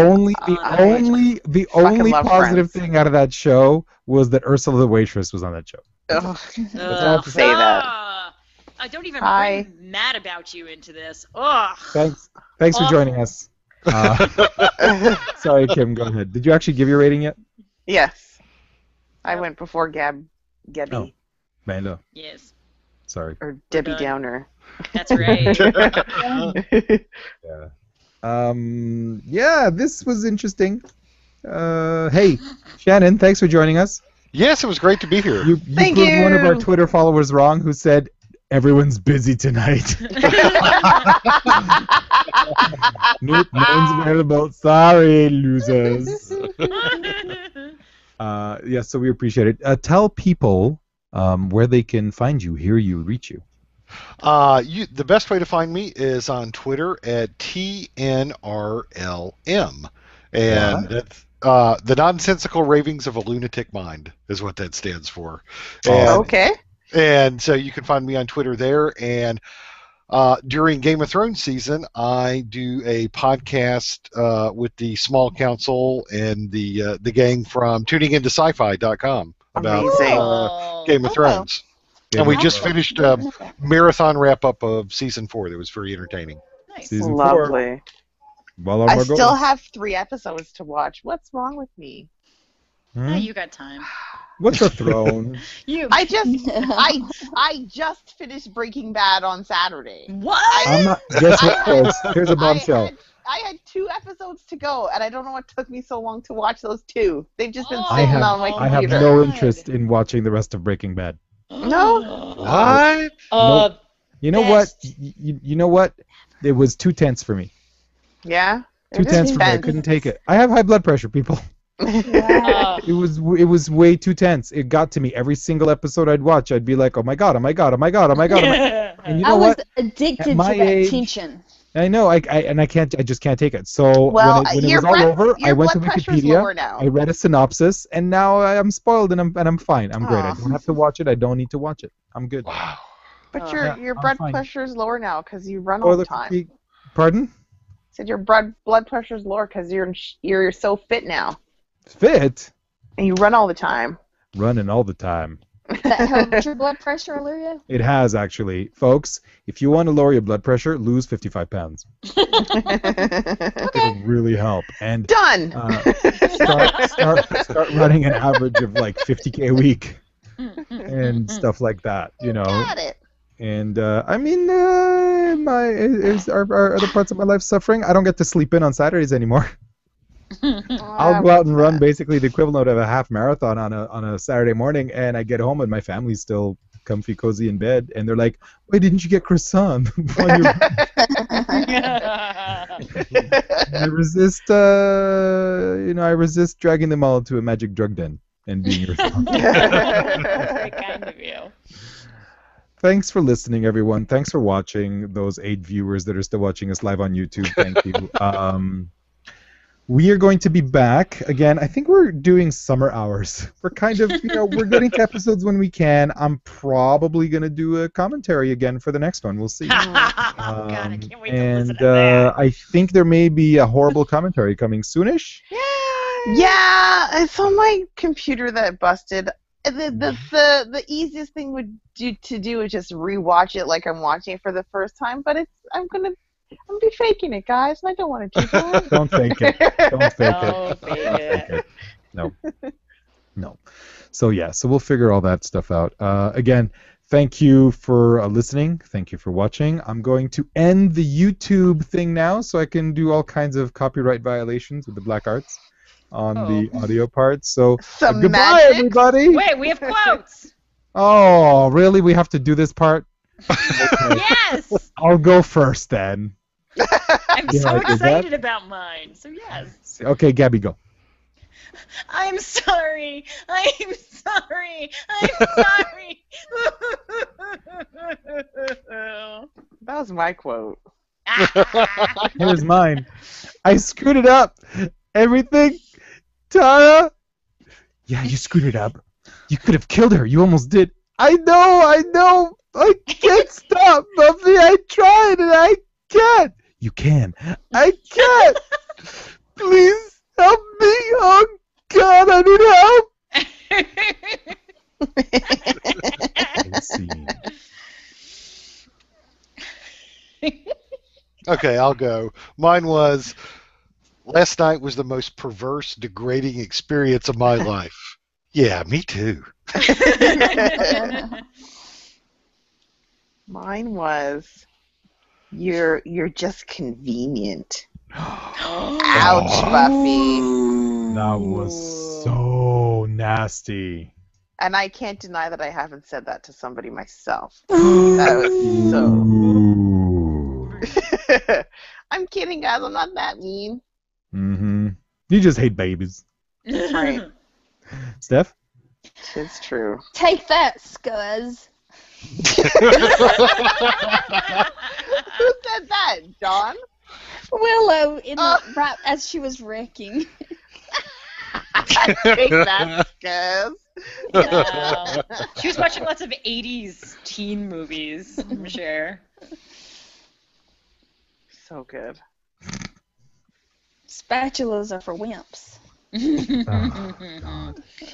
only positive Friends. thing out of that show was that Ursula the waitress was on that show. Ugh, don't say that. I don't even Hi. bring Mad About You into this. Ugh. Thanks for joining us. Sorry, Kim, go ahead. Did you actually give your rating yet? Yes. I went before Gabby. Oh, Mando. Yes. Sorry. Or Debbie done. Downer. That's right. Yeah, this was interesting. Hey, Shannon, thanks for joining us. Yes, it was great to be here. You Thank proved one of our you. Twitter followers wrong who said everyone's busy tonight. Nope, no one's available. Sorry, losers. Yeah, so we appreciate it. Tell people where they can find you, hear you, reach you. The best way to find me is on Twitter at TNRLM. And that's the nonsensical ravings of a lunatic mind is what that stands for. And, Okay. And so you can find me on Twitter there. And during Game of Thrones season, I do a podcast with the Small Council and the gang from tuninginto sci-fi.com about Amazing. Game of Thrones. And we just finished a marathon wrap-up of Season 4 that was very entertaining. Nice. Season 4. Lovely. Well, I still have 3 episodes to watch. What's wrong with me? Oh, you got time. What's a throne? I just finished Breaking Bad on Saturday. What? I'm not. Guess what, folks? Here's a bombshell. I had 2 episodes to go, and I don't know what took me so long to watch those 2. They've just been I sitting have, on my computer. I have no interest in watching the rest of Breaking Bad. No? What? Nope. You know what? You know what? It was too tense for me. Yeah? Too tense for me. I couldn't take it. I have high blood pressure, people. It was way too tense. It got to me. Every single episode I'd watch, I'd be like, "Oh my god! Oh my god! Oh my god! Oh my god!" And you know I was what? addicted to my that age- tension. I know. I just can't take it. So Well, when it your was all blood- over, I your went to blood pressure's Wikipedia. lower now. I read a synopsis, and now I'm spoiled and I'm fine. I'm great. I don't have to watch it. I don't need to watch it. I'm good. Wow. But Yeah, your I'm blood fine. pressure is lower now because you run all the time. Pardon? Said your blood pressure is lower because you're so fit now Fit? and you run all the time. Running all the time. That helped your blood pressure, Illyria? It has actually, folks. If you want to lower your blood pressure, lose 55 pounds. It'll really help. And Done. Start running an average of like 50K a week and stuff like that. You know. Got it. And I mean, are other parts of my life suffering? I don't get to sleep in on Saturdays anymore. I'll go out and run basically the equivalent of a half marathon on a Saturday morning, and I get home and my family's still comfy, cozy in bed, and they're like, "Why didn't you get croissant?" I resist, I resist dragging them all into a magic drug den and being responsible. Very kind of you. Thanks for listening, everyone. Thanks for watching. Those 8 viewers that are still watching us live on YouTube, thank you. We are going to be back again. I think we're doing summer hours. We're kind of, we're getting to episodes when we can. I'm probably going to do a commentary again for the next one. We'll see. God, I can't wait to listen And to that. I think there may be a horrible commentary coming soonish. Yeah, it's on my computer that busted. The easiest thing to do is just rewatch it like I'm watching it for the first time. But I'm gonna be faking it, guys, and I don't want to do that. Don't fake it. Don't fake it. Don't fake it. No. No. So yeah, so we'll figure all that stuff out. Again, thank you for listening. Thank you for watching. I'm going to end the YouTube thing now so I can do all kinds of copyright violations with the Black Arts on the audio part. So Some goodbye, magic. everybody. Wait, we have quotes. Oh, really? We have to do this part? Yes. I'll go first then. I'm Yeah, so I did that. excited about mine. So yes. Okay, Gabby, go. I'm sorry. I'm sorry. I'm sorry. That was my quote. Here's mine. I screwed it up. Everything, Tara. Yeah, you screwed it up. You could have killed her. You almost did. I know. I can't stop, Buffy. I tried and I can't. You can. I can't. Please help me. Oh, God, I need help. Okay, I'll go. Mine was, last night was the most perverse, degrading experience of my life. Yeah, me too. Mine was, you're just convenient. Ouch, Buffy. That was so nasty. And I can't deny that I haven't said that to somebody myself. That was so. I'm kidding, guys. I'm not that mean. Mm-hmm. You just hate babies. That's right. Steph? It's true. Take that, scuzz. Who said that, Dawn? Willow, right as she was wrecking. Take that, scuzz. She was watching lots of 80s teen movies, I'm sure. So good. Spatulas are for wimps.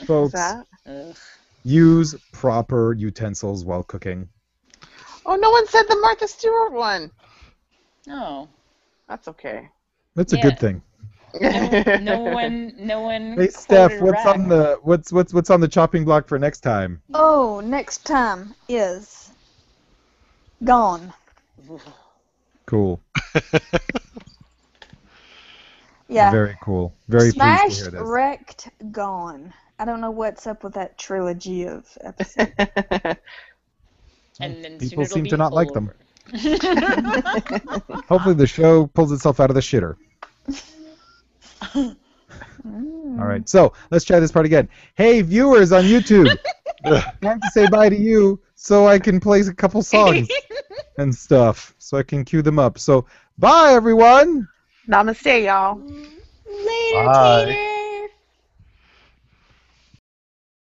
Folks, use proper utensils while cooking. Oh, no one said the Martha Stewart one. No. That's okay. That's a good thing. No one. Hey Steph, quoted what's Rack. on the what's on the chopping block for next time? Oh, next time is gone. Cool. Yeah. Very cool. Very pleased to Smashed, hear this. wrecked, gone. I don't know what's up with that trilogy of episodes. And then People soon it'll seem be to not all like them. Hopefully the show pulls itself out of the shitter. All right, so let's try this part again. Hey, viewers on YouTube, time to say bye to you so I can play a couple songs and stuff, so I can cue them up. So, bye, everyone. Namaste, y'all. Later, Bye. Tater.